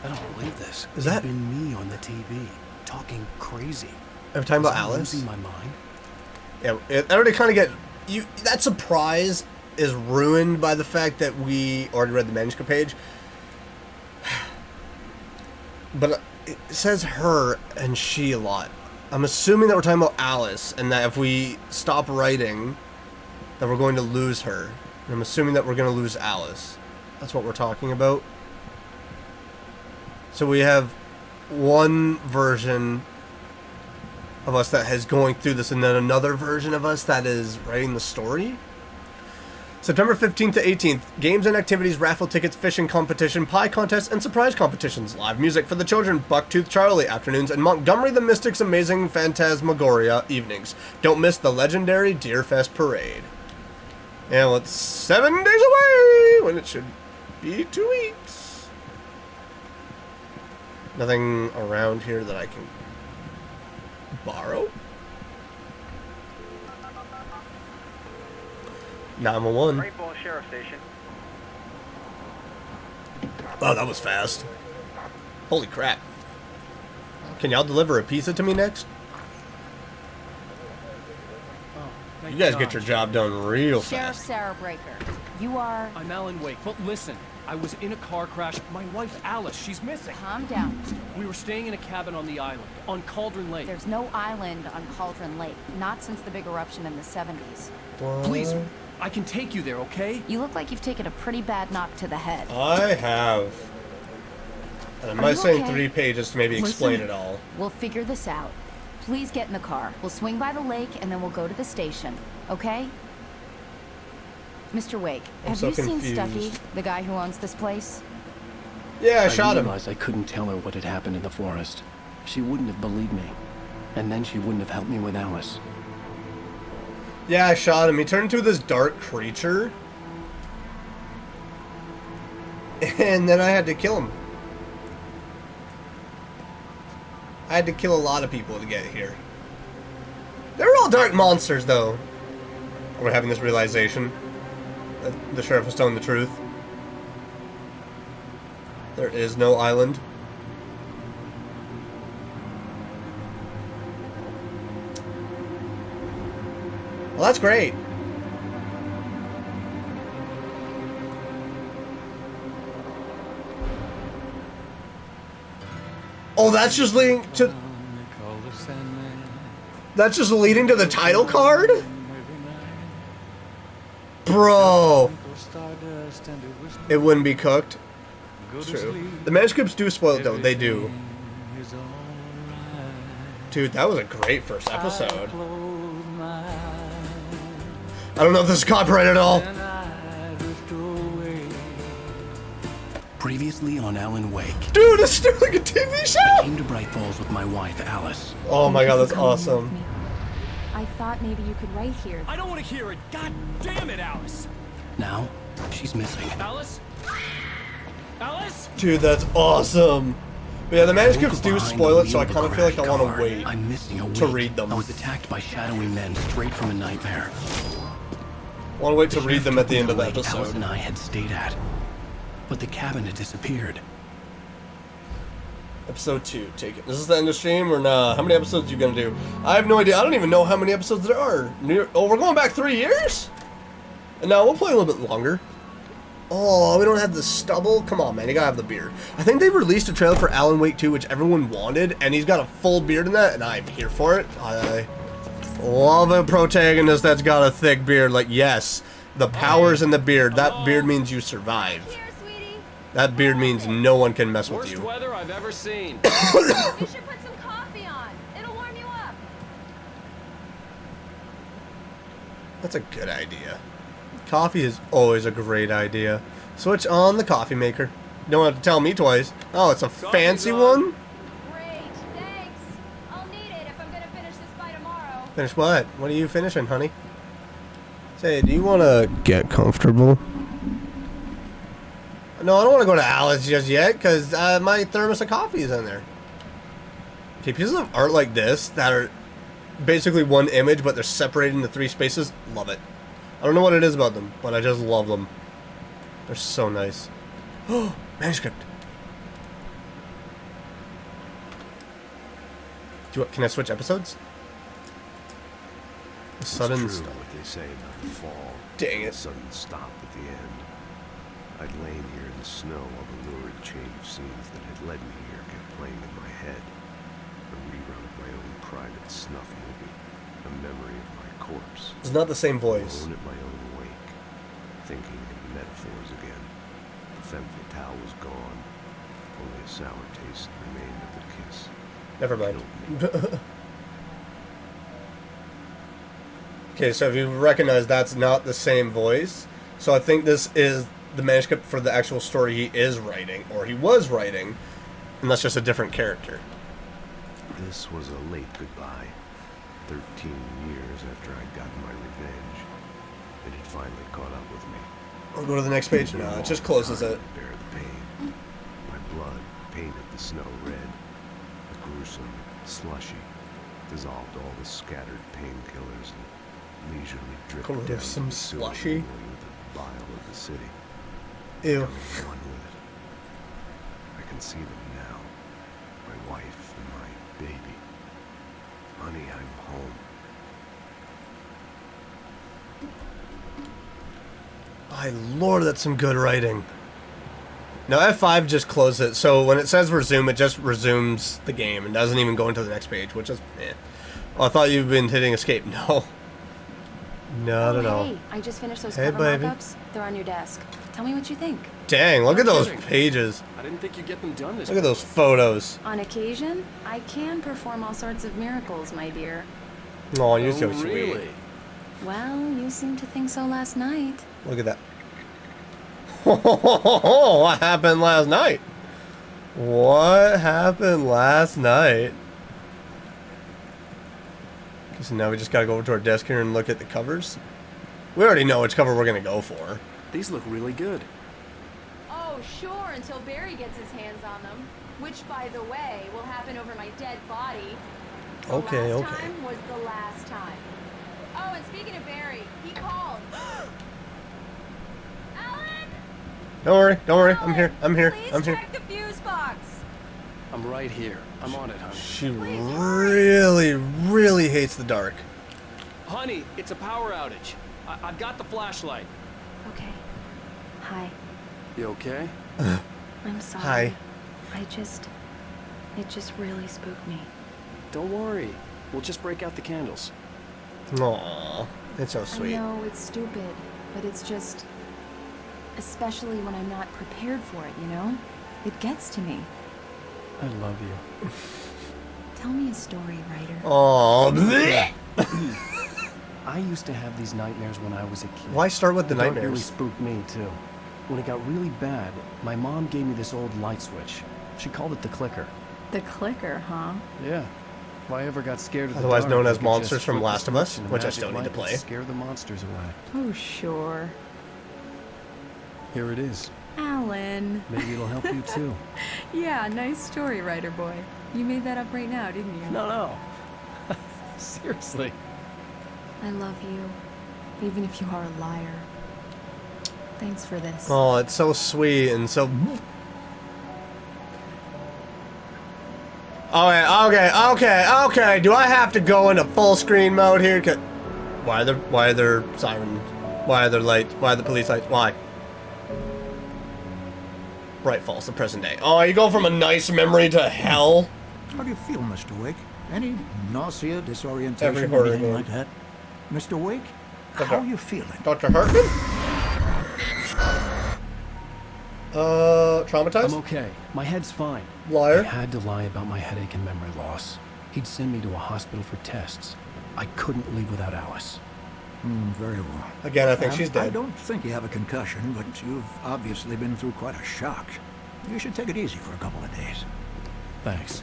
I don't believe this. Is that- It's been me on the TV, talking crazy? Are we talking about Was I Alice? losing my mind? Yeah, I already kind of get you. That surprise is ruined by the fact that we already read the manuscript page. But it says her and she a lot. I'm assuming that we're talking about Alice, and that if we stop writing, that we're going to lose her. And I'm assuming that we're going to lose Alice. That's what we're talking about. So we have one version of us that is going through this, and then another version of us that is writing the story. September 15th to 18th, games and activities, raffle tickets, fishing competition, pie contests, and surprise competitions. Live music for the children, Bucktooth Charlie afternoons, and Montgomery the Mystic's amazing Phantasmagoria evenings. Don't miss the legendary Deerfest Parade. And well, it's 7 days away when it should be 2 weeks. Nothing around here that I can borrow? 911. Great Falls Sheriff Station. Oh, that was fast. Holy crap. Can y'all deliver a pizza to me next? You guys get your job done real Sheriff fast. Sarah Breaker, you are... I'm Alan Wake, but listen, I was in a car crash. My wife, Alice, she's missing. Calm down. We were staying in a cabin on the island, on Cauldron Lake. There's no island on Cauldron Lake, not since the big eruption in the 70s. What? Please, I can take you there, okay? You look like you've taken a pretty bad knock to the head. I have. And I'm Are not you saying okay? 3 pages to maybe explain Listen, it all. We'll figure this out. please get in the car. We'll swing by the lake and then we'll go to the station, okay? Mr. Wake, have you seen Stucky, the guy who owns this place? Yeah, I shot him. I realized I couldn't tell her what had happened in the forest. She wouldn't have believed me. And then she wouldn't have helped me with Alice. Yeah, I shot him. He turned into this dark creature. And then I had to kill him. I had to kill a lot of people to get here. They were all dark monsters, though. We're having this realization that the sheriff was telling the truth. There is no island. Well, that's great. Oh, that's just leading to... That's just leading to the title card? Bro. It wouldn't be cooked. True. The manuscripts do spoil it, though. They do. Dude, that was a great first episode. I don't know if this is copyrighted at all. Previously on Alan Wake. Dude, it's still like a TV show! I came to Bright Falls with my wife, Alice. Oh my god, that's awesome. I thought maybe you could write here. I don't want to hear it. God damn it, Alice. Now, she's missing. Alice? Alice? Dude, that's awesome. But yeah, the manuscripts do spoil it, so I kind of feel like I want to wait I'm missing a to week. read them. I was attacked by shadowy men straight from a nightmare. I want to wait to read them at the end of the episode. Alice and I had stayed at. But the cabin had disappeared. Episode 2, take it. This is the end of stream or nah? How many episodes are you gonna do? I have no idea. I don't even know how many episodes there are. Oh, we're going back 3 years? And now we'll play a little bit longer. Oh, we don't have the stubble? Come on, man. You gotta have the beard. I think they released a trailer for Alan Wake 2, which everyone wanted, and he's got a full beard in that, and I'm here for it. I love a protagonist that's got a thick beard. Like, yes, the power's in the beard. That beard means you survive. That beard means no one can mess with you. Worst weather I've ever seen. You should put some coffee on. It'll warm you up. That's a good idea. Coffee is always a great idea. Switch on the coffee maker. You don't have to tell me twice. Oh, it's a fancy one? Great, thanks. I'll need it if I'm gonna finish this by tomorrow. Finish what? What are you finishing, honey? Say, do you want to get comfortable? No, I don't want to go to Alice just yet, because my thermos of coffee is in there. Okay, pieces of art like this that are basically one image, but they're separated into 3 spaces. Love it. I don't know what it is about them, but I just love them. They're so nice. Oh, manuscript. Can I switch episodes? The sudden it's true stop. what they say about the fall. Dang it. Sudden stop at the end. I'd lain here in the snow while the lurid chain of scenes that had led me here kept playing in my head. A rerun of my own private snuff movie. A memory of my corpse. It's not the same voice. Alone at my own wake. Thinking in metaphors again. The femme fatale was gone. Only a sour taste remained of the kiss. Never mind. Okay, so if you recognize that's not the same voice, so I think this is the manuscript for the actual story he is writing, or he was writing, and that's just a different character. This was a late goodbye. 13 years after I'd gotten my revenge. It had finally caught up with me. I'll go to the next page now. It just closes it. Bear the pain. My blood painted the snow red. A gruesome slushy dissolved all the scattered painkillers and leisurely drifted down Gruesome the sewer slushy? with the bile of the city. Ew. Becoming one with it. I can see them now. My wife and my baby. Honey, I'm home. My lord, that's some good writing. Now F5 just closed it, so when it says resume, it just resumes the game and doesn't even go into the next page, which is, eh. Well, I thought you've been hitting escape. No. Not at all. Hey, I just finished those Hey, cover baby. mock-ups. They're on your desk. Tell me what you think. Dang, look No at those kidding. pages. I didn't think you'd get them done this Look at those photos. On occasion, I can perform all sorts of miracles, my dear. Oh, you're so really? sweet. Well, you seemed to think so last night. Look at that. What happened last night? What happened last night? So now we just gotta go over to our desk here and look at the covers. We already know which cover we're gonna go for. These look really good. Oh, sure, until Barry gets his hands on them. Which, by the way, will happen over my dead body. Okay, last okay. time was the last time. Oh, and speaking of Barry, he called. Alan! Don't worry. I'm here. I'm here. Please I'm here. check the fuse box. I'm right here. I'm on it, honey. She really, really hates the dark. Honey, it's a power outage. I've got the flashlight. Okay. Hi. You okay? I'm sorry. Hi. It just really spooked me. Don't worry. We'll just break out the candles. Aww, it's so sweet. I know it's stupid, but it's just, especially when I'm not prepared for it, you know? It gets to me. I love you. Tell me a story, writer. Aww. I used to have these nightmares when I was a kid. Why start with the dark really nightmares? spooked me, too. When it got really bad, my mom gave me this old light switch. She called it the clicker. The clicker, huh? Yeah. If I ever got scared of the Otherwise dark, known I as could monsters just from flip the Last of Us, switch and the which I magic still need to light would play. Scare the monsters away. Oh, sure. Here it is. Alan. Maybe it'll help you too. Yeah, nice story, writer boy. You made that up right now, didn't you? No. Seriously. I love you, even if you are a liar. Thanks for this. Oh, it's so sweet and so. Okay. Do I have to go into full screen mode here? Why are there sirens? Why are there lights? Why are the police lights? Why? Right, false, the present day. Oh, you go from a nice memory to hell? How do you feel, Mr. Wake? Any nausea, disorientation, Every horror anything game. like that? Mr. Wake, how are you feeling? Dr. Hartman? Traumatized? I'm okay. My head's fine. Liar? I had to lie about my headache and memory loss. He'd send me to a hospital for tests. I couldn't leave without Alice. Very well. Again, I think she's dead. I don't think you have a concussion, but you've obviously been through quite a shock. You should take it easy for a couple of days. Thanks.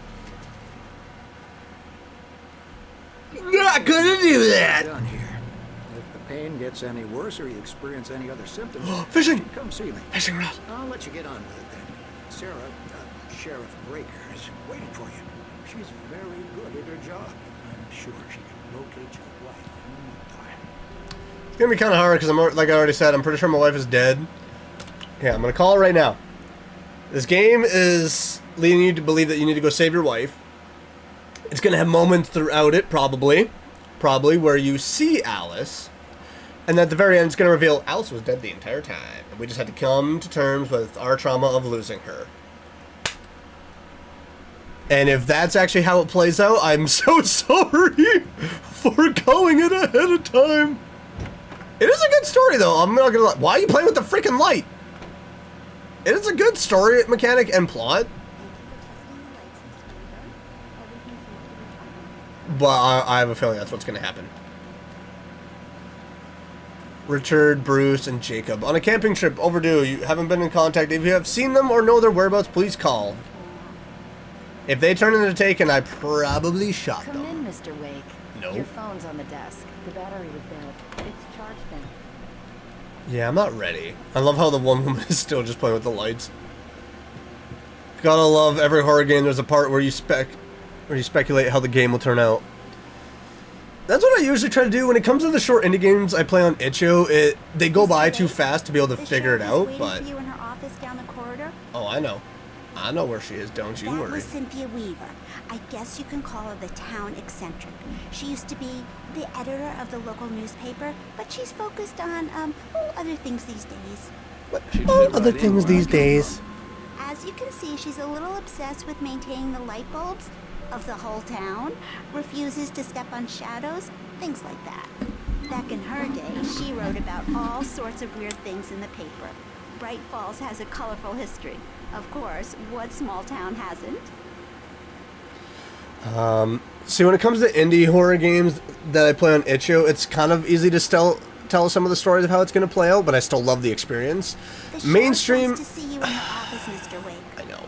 Not gonna do that! Done here. If the pain gets any worse or you experience any other symptoms, Fishing! come see me. Fishing rod. I'll let you get on with it then. Sarah, Sheriff Breaker, is waiting for you. She's very good at her job. I'm sure she can locate your wife in no time. It's gonna be kind of hard because like I already said, I'm pretty sure my wife is dead. Okay, I'm gonna call it right now. This game is leading you to believe that you need to go save your wife. It's gonna have moments throughout it, probably, where you see Alice, and at the very end, it's gonna reveal Alice was dead the entire time, and we just had to come to terms with our trauma of losing her. And if that's actually how it plays out, I'm so sorry for going it ahead of time. It is a good story, though. I'm not gonna lie. Why are you playing with the freaking light? It is a good story mechanic and plot. But I have a feeling that's what's going to happen. Richard, Bruce, and Jacob. On a camping trip, overdue. You haven't been in contact. If you have seen them or know their whereabouts, please call. If they turn into Taken, I probably shot them. Come in, Mr. Wake. No. Your phone's on the desk. The battery was dead. It's charged now. Yeah, I'm not ready. I love how the one woman is still just playing with the lights. Gotta love every horror game. There's a part where you speculate how the game will turn out. That's what I usually try to do when it comes to the short indie games I play on itch.io. They go by too fast to be able to figure it out, but You in her office down the corridor? oh, I know. I know where she is, don't you That worry. was Cynthia Weaver. I guess you can call her the town eccentric. She used to be the editor of the local newspaper, but she's focused on other things these days. Other things these days. As you can see, she's a little obsessed with maintaining the light bulbs of the whole town, refuses to step on shadows, things like that. Back in her day, she wrote about all sorts of weird things in the paper. Bright Falls has a colorful history. Of course, what small town hasn't? See, when it comes to indie horror games that I play on itch.io, it's kind of easy to tell some of the stories of how it's going to play out, but I still love the experience. Mainstream... Wants to see you in the office, Mr. Wake. I know.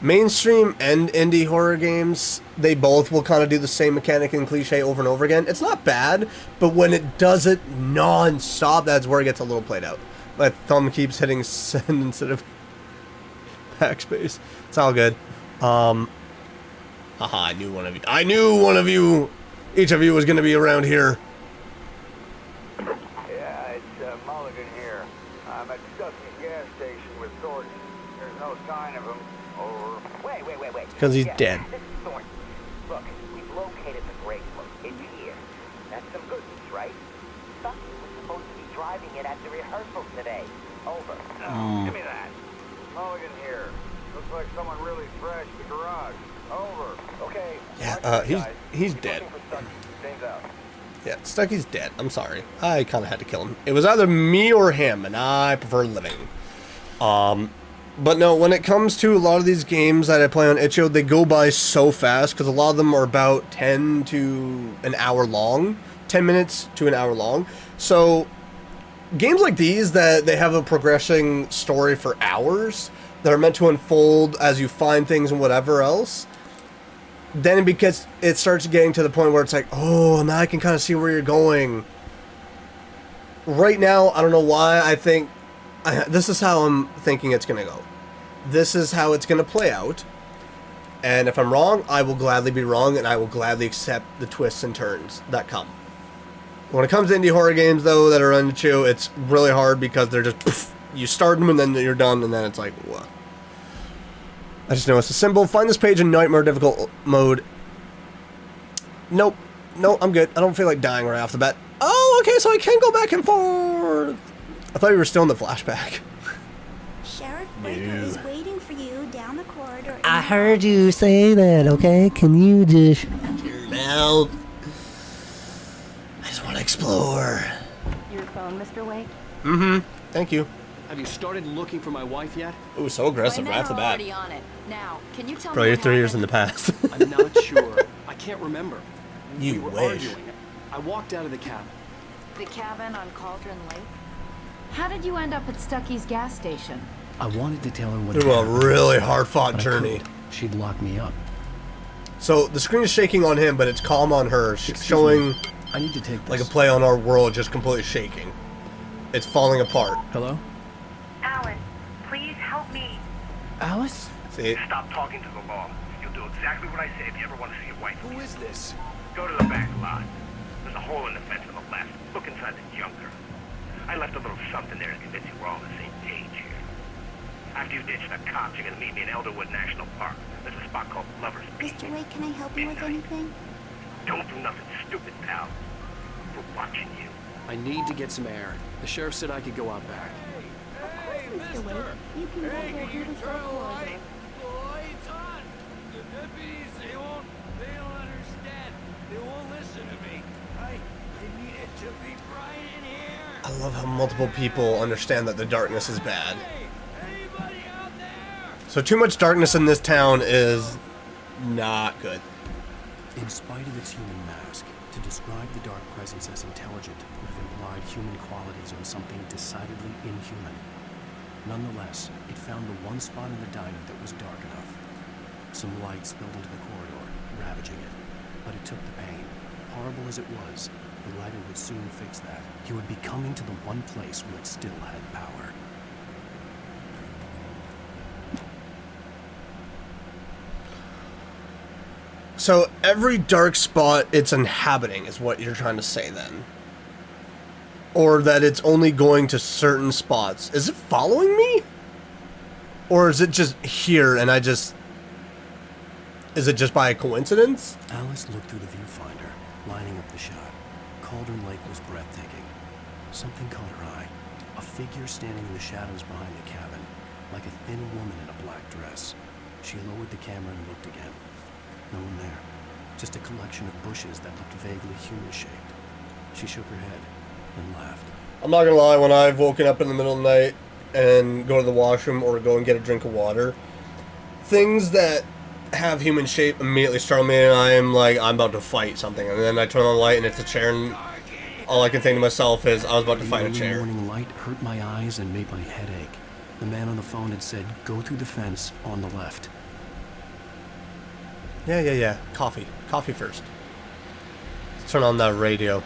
Mainstream and indie horror games, they both will kind of do the same mechanic and cliche over and over again. It's not bad, but when it does it non-stop, that's where it gets a little played out. My thumb keeps hitting send instead of backspace. It's all good. Haha, I knew one of you. I knew one of you, each of you was going to be around here. Yeah, it's Mulligan here. I'm at Stuckey's gas station with Thornton. There's no sign of him. Over. Wait. Because he's dead. This is Thornton. Look, we've located the great book. It's here. That's some good news, right? Stuckey was supposed to be driving it at the rehearsal today. Over. Give me that. Mulligan here. Looks like someone really thrashed the garage. Over. Okay. Yeah, he's dead. Yeah, Stuckey's dead. I'm sorry. I kind of had to kill him. It was either me or him, and I prefer living. But no, when it comes to a lot of these games that I play on itch.io, they go by so fast because a lot of them are about 10 to an hour long. 10 minutes to an hour long. So games like these that they have a progressing story for hours that are meant to unfold as you find things and whatever else, then it starts getting to the point where it's like, oh, now I can kind of see where you're going. Right now, I don't know why I think this is how I'm thinking it's going to go. This is how it's going to play out. And if I'm wrong, I will gladly be wrong, and I will gladly accept the twists and turns that come. When it comes to indie horror games, though, that are on itch.io, it's really hard because they're just, poof, you start them and then you're done, and then it's like, what? I just know it's a symbol. Find this page in Nightmare difficult mode. Nope. No, I'm good. I don't feel like dying right off the bat. Oh, okay, so I can go back and forth. I thought you were still in the flashback. Sheriff Breaker is waiting for you down the corridor. I heard you say that, okay? Can you just shut your mouth? I just want to explore. Your phone, Mr. Wake? Mm-hmm. Thank you. Have you started looking for my wife yet? Ooh, so aggressive right off the bat. Already on it. Now, can you tell Bro, me you're what 3 years in happened? the past. I'm not sure. I can't remember. You we were wish. arguing. I walked out of the cabin. The cabin on Cauldron Lake? How did you end up at Stuckey's gas station? I wanted to tell her what It was a really hard-fought journey. She'd lock me up. So the screen is shaking on him, but it's calm on her, showing I need to take this. like a play on our world just completely shaking. It's falling apart. Hello? Alan, please help me. Alice? See? Stop talking to the law. You'll do exactly what I say if you ever want to see your wife. Who is this? Go to the back lot. There's a hole in the fence on the left. Look inside the junker. I left a little something there to convince you we're all on the same page here. After you ditch the cops, you're gonna meet me in Elderwood National Park. There's a spot called Lover's Peak. Mr. Wake, can I help you with anything? Don't do nothing stupid, pal. We're watching you. I need to get some air. The sheriff said I could go out back. Mr. Wake, you can go there through the corridor. Lights on! The deputies, they don't understand. They won't listen to me. I need it to be bright in here. I love how multiple people understand that the darkness is bad. So too much darkness in this town is not good. In spite of its human mask, to describe the dark presence as intelligent would have implied human qualities on something decidedly inhuman. Nonetheless, it found the one spot in the diner that was dark enough. Some light spilled into the corridor, ravaging it. But it took the pain. Horrible as it was, the lighter would soon fix that. He would be coming to the one place where it still had power. So every dark spot it's inhabiting is what you're trying to say then? Or that it's only going to certain spots. Is it following me? Or is it just here and is it just by coincidence? Alice looked through the viewfinder, lining up the shot. Cauldron Lake was breathtaking. Something caught her eye. A figure standing in the shadows behind the cabin, like a thin woman in a black dress. She lowered the camera and looked again. No one there. Just a collection of bushes that looked vaguely human-shaped. She shook her head and laughed. I'm not gonna lie, when I've woken up in the middle of the night and go to the washroom or go and get a drink of water, things that have human shape immediately startle me, and I'm like, I'm about to fight something. And then I turn on the light and it's a chair, and all I can think to myself is, I was about to fight a The chair. morning light hurt my eyes and made my head ache. The man on the phone had said, go through the fence on the left. Yeah. Coffee. Coffee first. Let's turn on that radio.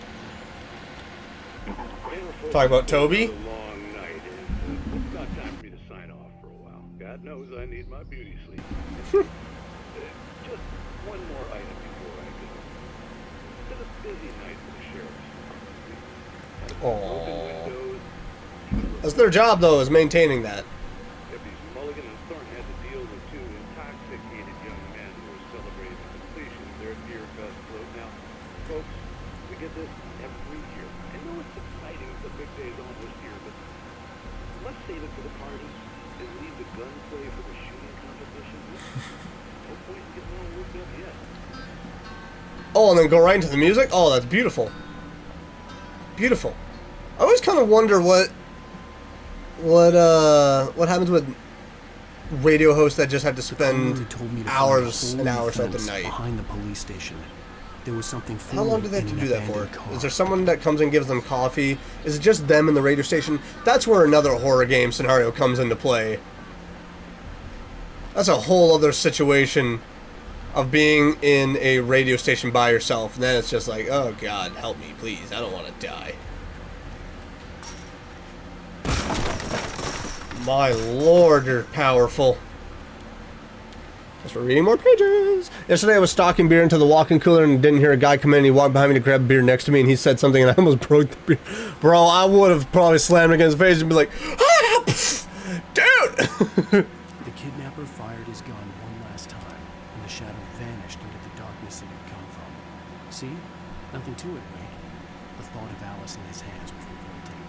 Talk about Toby. Long night, and it's not time for me to sign off for a while. God knows I need my beauty sleep. Just one more item before I go. It's been a busy night for the sheriff's. Aww. That's their job, though, is maintaining that. Deputies Mulligan and Thorne had to deal with two intoxicated young men who were celebrating the completion of their Dear Best float. Now, folks, we get this every year. I know it's exciting, the big day's almost here, but let's save it for the party and leave the gunplay for the shooting competition. Hopefully we get more worked up yet. Oh, and then go right into the music? Oh, that's beautiful. Beautiful. I always kind of wonder what happens with radio hosts that just had to spend hours and hours at the night. Behind the police station. There was something. How long do they have to do that for? Is there someone that comes and gives them coffee? Is it just them in the radio station? That's where another horror game scenario comes into play. That's a whole other situation of being in a radio station by yourself. And then it's just like, oh God, help me, please. I don't want to die. My lord, you're powerful. Guess we're reading more pages. Yesterday I was stocking beer into the walk-in cooler and didn't hear a guy come in. He walked behind me to grab a beer next to me and he said something and I almost broke the beer. Bro, I would have probably slammed against his face and be like, ah, pff, dude! The kidnapper fired his gun one last time and the shadow vanished into the darkness it had come from. See? Nothing to it, Wade. The thought of Alice in his hands was revolting.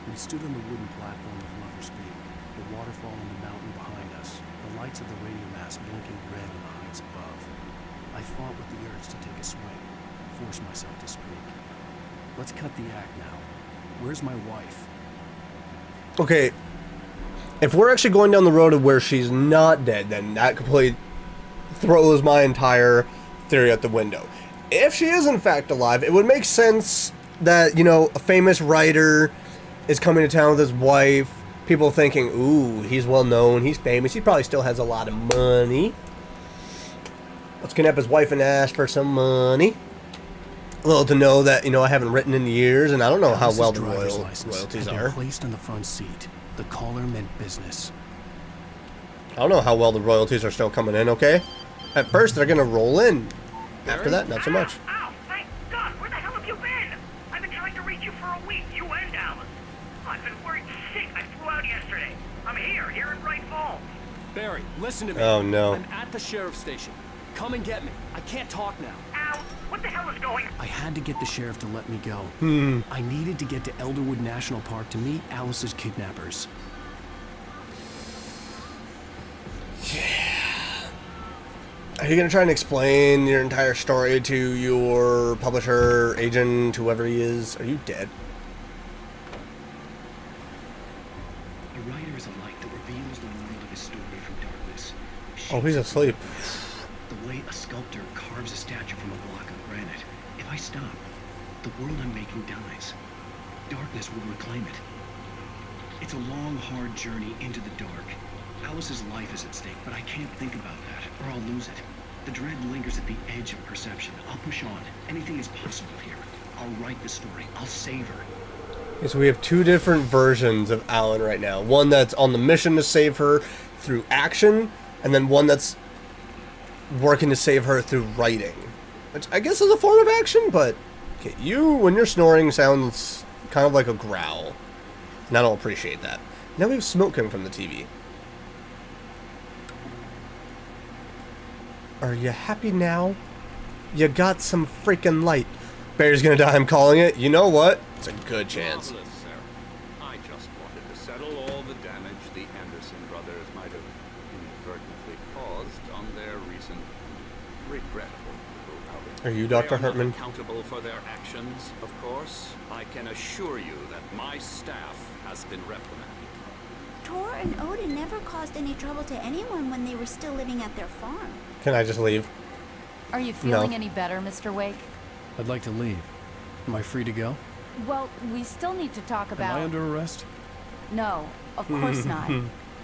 We stood on the wooden platform of Lover's Peak, the waterfall on the mountain behind us, the lights of the radio mast blinking red in the heights above. I fought with the urge to take a swing, force myself to speak. Let's cut the act now. Where's my wife? Okay, if we're actually going down the road of where she's not dead, then that completely throws my entire theory out the window. If she is in fact alive, it would make sense that, you know, a famous writer is coming to town with his wife. People thinking, ooh, he's well known, he's famous, he probably still has a lot of money. Let's kidnap his wife and ask for some money. Little to know that, you know, I haven't written in years, and I don't know how well the royalties are. Placed on the front seat. The caller meant business. I don't know how well the royalties are still coming in, okay? At first, they're gonna roll in. After that, not so much. Ow, thank God! Where the hell have you been? I've been trying to reach you for a week, you and Alice. I've been worried sick. I flew out yesterday. I'm here in Bright Falls. Barry, listen to me. Oh, no. I'm at the sheriff's station. Come and get me. I can't talk now. Al, what the hell is going on? I had to get the sheriff to let me go. I needed to get to Elderwood National Park to meet Alice's kidnappers. Are you gonna try and explain your entire story to your publisher, agent, whoever he is? Are you dead? A writer is a light that reveals the world of his story from darkness. Oh, he's asleep. The way a sculptor carves a statue from a block of granite. If I stop, the world I'm making dies. Darkness will reclaim it. It's a long, hard journey into the dark. Alice's life is at stake, but I can't think about that, or I'll lose it. The dread lingers at the edge of perception. I'll push on. Anything is possible here. I'll write the story. I'll save her. Okay, so we have two different versions of Alan right now. One that's on the mission to save her through action, and then one that's working to save her through writing. Which I guess is a form of action, but okay, when you're snoring, sounds kind of like a growl. And I don't appreciate that. Now we have smoke coming from the TV. Are you happy now? You got some freaking light. Barry's gonna die, I'm calling it. You know what? It's a good chance. Marvelous, sir. I just wanted to settle all the damage the Anderson brothers might have inadvertently caused on their recent regrettable little outing. Are you Dr. They are Hartman? not accountable for their actions, of course. I can assure you that my staff has been reprimanded. Tor and Odin never caused any trouble to anyone when they were still living at their farm. Can I just leave? Are you feeling any better, Mr. Wake? I'd like to leave. Am I free to go? Well, we still need to talk about... Am I under arrest? No, of course not.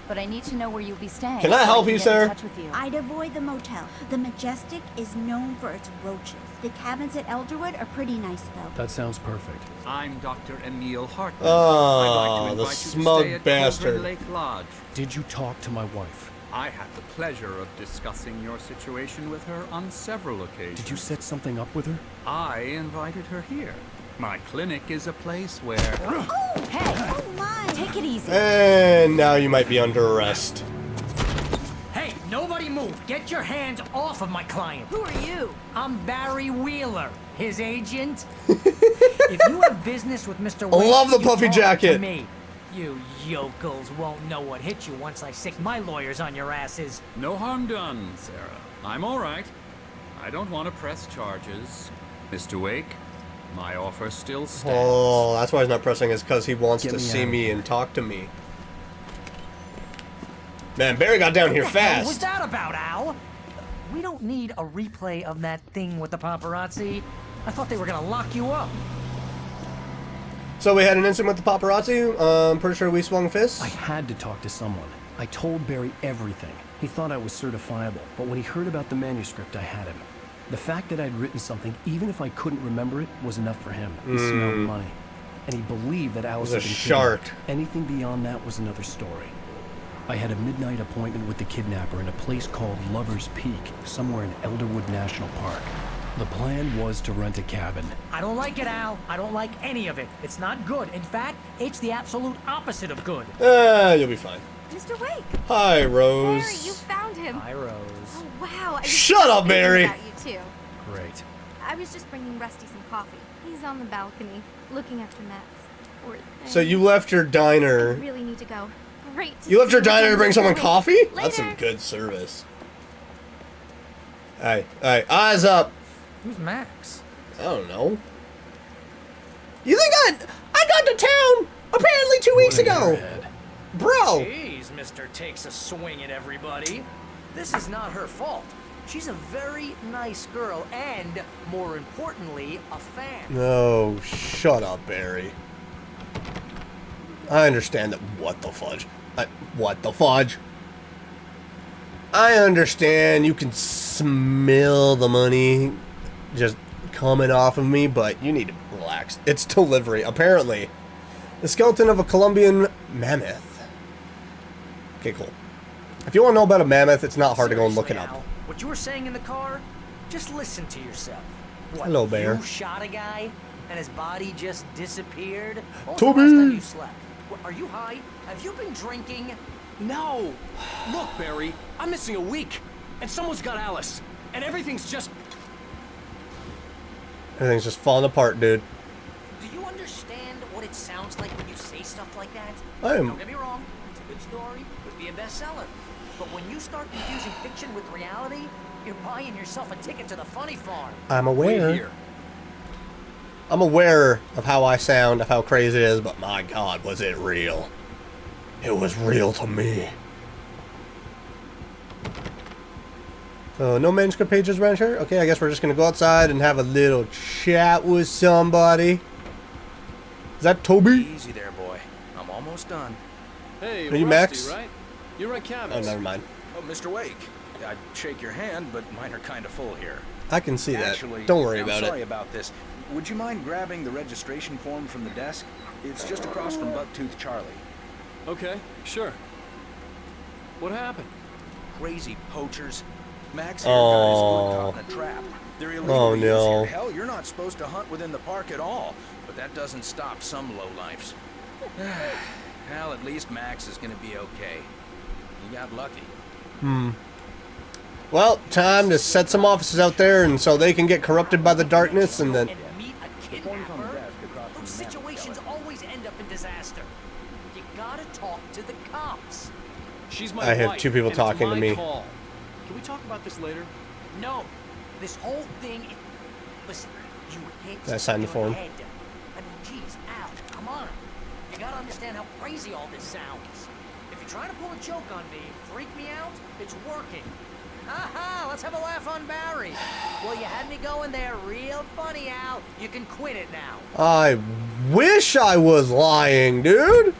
But I need to know where you'll be staying. Can I help you, get sir? in touch with you. I'd avoid the motel. The Majestic is known for its roaches. The cabins at Elderwood are pretty nice, though. That sounds perfect. I'm Dr. Emil Hartman. Oh, I'd like to the invite you to smug stay at bastard. Cauldron Lake Lodge. Did you talk to my wife? I had the pleasure of discussing your situation with her on several occasions. Did you set something up with her? I invited her here. My clinic is a place where... Oh, hey! Oh, my! Take it easy. And now you might be under arrest. Hey, nobody move. Get your hands off of my client. Who are you? I'm Barry Wheeler, his agent. If you have business with Mr. Wake, Love the you puffy talk jacket. to me. You yokels won't know what hit you once I sick my lawyers on your asses. No harm done, Sarah. I'm all right. I don't want to press charges. Mr. Wake, my offer still stands. Oh, that's why he's not pressing, is because he wants Get to me see out. me and talk to me. Man, Barry got down here What the hell was fast. that about, Al? We don't need a replay of that thing with the paparazzi. I thought they were gonna lock you up. So we had an incident with the paparazzi. I'm pretty sure we swung fists. I had to talk to someone. I told Barry everything. He thought I was certifiable, but when he heard about the manuscript, I had him. The fact that I'd written something, even if I couldn't remember it, was enough for him. He smelled money. And he believed that Alice was had a been shark. kidnapped. Anything beyond that was another story. I had a midnight appointment with the kidnapper in a place called Lover's Peak, somewhere in Elderwood National Park. The plan was to rent a cabin. I don't like it, Al. I don't like any of it. It's not good. In fact, it's the absolute opposite of good. You'll be fine. Mr. Wake! Hi, Rose. Barry, you found him. Hi, Rose. Oh, wow. I was Shut just up, thinking Barry. about you, too. Great. I was just bringing Rusty some coffee. He's on the balcony, looking after Max. Poor thing. So you left your I diner. really need to go. Great to You left see your diner to again, bring Mr. someone Wake. coffee? Later. That's some good service. Hey, eyes up. Who's Max? I don't know. You think I got to town apparently 2 weeks ago, bro? Jeez, Mr. Takes a swing at everybody. This is not her fault. She's a very nice girl and, more importantly, a fan. No, shut up, Barry. I understand that. What the fudge? What the fudge? I understand you can smell the money just coming off of me, but you need to relax. It's delivery. Apparently, the skeleton of a Colombian mammoth. Okay, cool. If you want to know about a mammoth, it's not hard to go and look it up. Al, what you were saying in the car, just listen to yourself. What, Hello, Bear. You shot a guy and his body just disappeared? When was Toby! the last time you slept? What, are you high? Have you been drinking? No! Look, Barry, I'm missing a week, and someone's got Alice, and everything's just... Everything's just falling apart, dude. Do you understand what it sounds like when you say stuff like that? I am- Don't get me wrong, it's a good story, could be a bestseller. But when you start confusing fiction with reality, you're buying yourself a ticket to the funny farm. I'm aware. I'm aware of how I sound, of how crazy it is, but my God, was it real? It was real to me. So, no manuscript pages around here? Okay, I guess we're just gonna go outside and have a little chat with somebody. Is that Toby? Easy there, boy. I'm almost done. Hey, Are you Max? Right? You rent cabins. Oh, never mind. Oh, Mr. Wake. I'd shake your hand, but mine are kind of full here. I can see that. Actually, Don't worry I'm about sorry it. about this. Would you mind grabbing the registration form from the desk? It's just across from Bucktooth Charlie. Okay, sure. What happened? Crazy poachers. Max here got his foot caught in a trap. They're illegal Oh, to use no. here. Hell, you're not supposed to hunt within the park at all. But that doesn't stop some lowlifes. Well, at least Max is gonna be okay. He got lucky. Well, time to set some officers out there and so they can get corrupted by the darkness and then... Meet a kidnapper? Those situations always end up in disaster. You gotta talk to the cops. She's my I have wife, two people and it's talking to my me. call. Can we talk about this later? No, this whole thing. Listen, you hit I signed the your form. head. I mean, geez, Al, come on. You gotta understand how crazy all this sounds. If you're trying to pull a joke on me, freak me out, it's working. Aha, let's have a laugh on Barry. Well, you had me going there real funny, Al. You can quit it now. I wish I was lying, dude.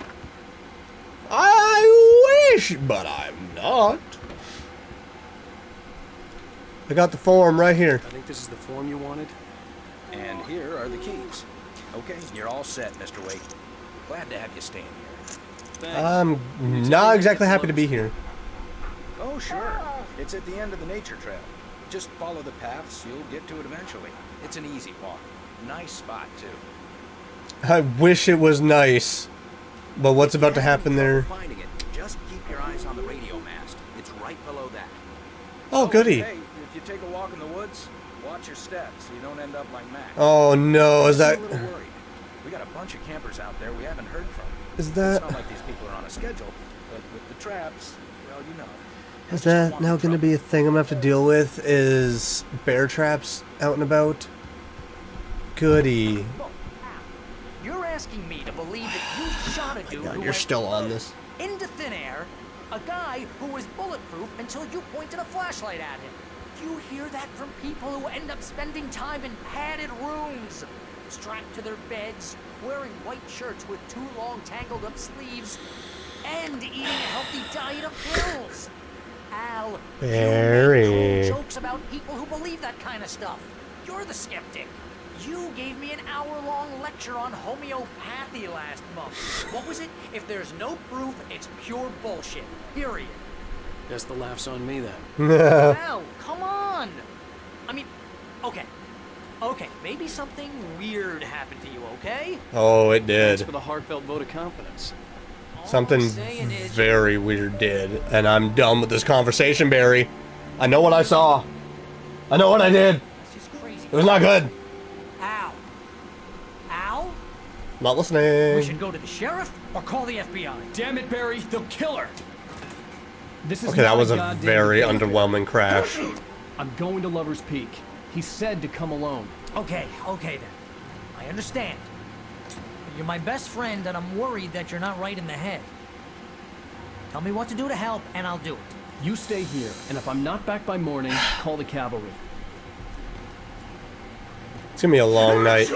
I wish, but I'm not. I got the form right here. I think this is the form you wanted. And here are the keys. Okay, you're all set, Mr. Wake. Glad to have you staying here. I'm not exactly happy to be here. Oh, sure. It's at the end of the nature trail. Just follow the paths, you'll get to it eventually. It's an easy walk. Nice spot, too. I wish it was nice. But what's about to happen there? Finding it. Just keep your eyes on the radio mast. It's right below that. Oh, goody. Hey, if you take a walk in the woods, watch your steps so you don't end up like Mac. Oh, no. Is that... I'm a little worried. We got a bunch of campers out there we haven't heard from. Is that... It's not like these people are on a schedule, but with the traps, well, you know. Is that now going to be a thing I'm going to have to deal with? Is bear traps out and about? Goody. You're asking me to believe that you shot a dude who You're still on this. into thin air, a guy who was bulletproof until you pointed a flashlight at him. You hear that from people who end up spending time in padded rooms, strapped to their beds, wearing white shirts with too long tangled up sleeves, and eating a healthy diet of pills. Al, Barry. you make cruel jokes about people who believe that kind of stuff. You're the skeptic. You gave me an hour-long lecture on homeopathy last month. What was it? If there's no proof, it's pure bullshit. Period. Guess the laugh's on me then. Al, come on. I mean, okay. Okay, maybe something weird happened to you, okay? Oh, it did. Thanks for the heartfelt vote of confidence. Something very weird did. And I'm done with this conversation, Barry. I know what I saw. I know what I did. It was not good. Al. Al? Not listening. We should go to the sheriff or call the FBI. Damn it, Barry, they'll kill her. This is Okay, that not was a goddamn very game. underwhelming crash. I'm going to Lover's Peak. He said to come alone. Okay, okay then. I understand. You're my best friend, and I'm worried that you're not right in the head. Tell me what to do to help, and I'll do it. You stay here, and if I'm not back by morning, call the cavalry. It's gonna be a long night.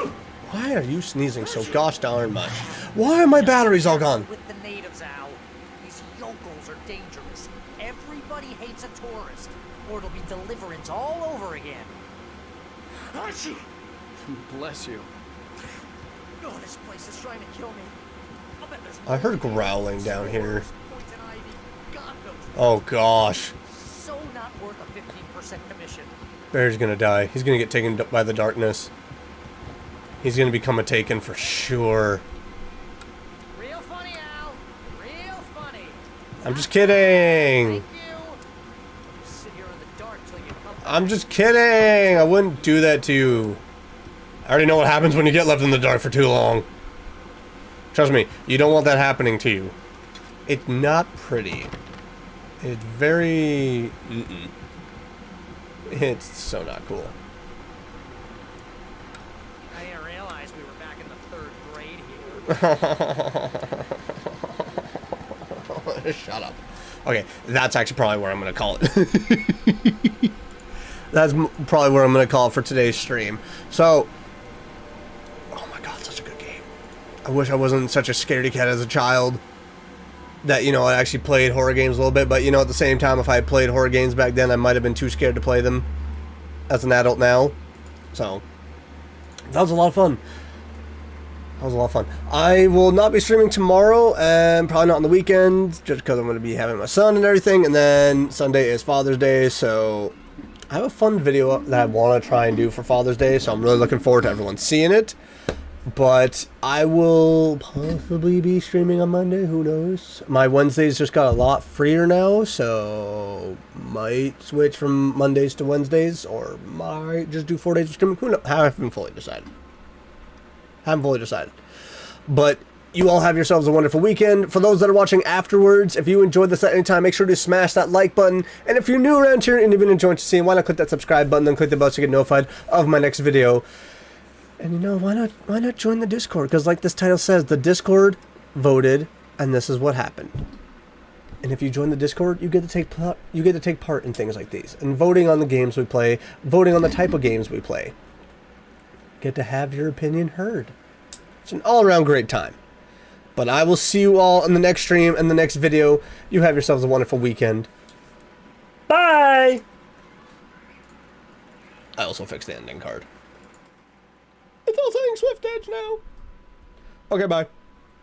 Why are you sneezing so gosh darn much? Why are my batteries all gone? With the natives, Al. These yokels are dangerous. Everybody hates a tourist, or it'll be deliverance all over again. Archie! Bless you. Oh, this place is trying to kill me. I'll bet there's I heard growling down here. poison ivy. God knows. Oh gosh. So not worth a 15% commission. Barry's gonna die. He's gonna get taken by the darkness. He's gonna become a taken for sure. Real funny, Al. Real funny. I'm just kidding. Sit here in the dark till you come. I'm just kidding. I wouldn't do that to you. I already know what happens when you get left in the dark for too long. Trust me, you don't want that happening to you. It's not pretty. It's very... It's so not cool. I didn't realize we were back in the 3rd grade here. Shut up. Okay, that's actually probably where I'm going to call it. That's probably where I'm going to call it for today's stream. So... Oh my god, such a good game. I wish I wasn't such a scaredy cat as a child. That, you know, I actually played horror games a little bit, but, you know, at the same time, if I had played horror games back then, I might have been too scared to play them as an adult now. So, that was a lot of fun. That was a lot of fun. I will not be streaming tomorrow, and probably not on the weekend, just because I'm going to be having my son and everything, and then Sunday is Father's Day, so I have a fun video that I want to try and do for Father's Day, so I'm really looking forward to everyone seeing it. But I will possibly be streaming on Monday, who knows. My Wednesdays just got a lot freer now, so might switch from Mondays to Wednesdays, or might just do 4 days of streaming. Who knows? I haven't fully decided. But you all have yourselves a wonderful weekend. For those that are watching afterwards, if you enjoyed this at any time, make sure to smash that like button. And if you're new around here and you've been enjoying to see, why not click that subscribe button, then click the bell to get notified of my next video. And you know, why not join the Discord? Because like this title says, the Discord voted, and this is what happened. And if you join the Discord, you get to take part in things like these, and voting on the games we play, voting on the type of games we play. Get to have your opinion heard. It's an all-around great time. But I will see you all in the next stream and the next video. You have yourselves a wonderful weekend. Bye! I also fixed the ending card. It's all saying Swift Edge now. Okay, bye.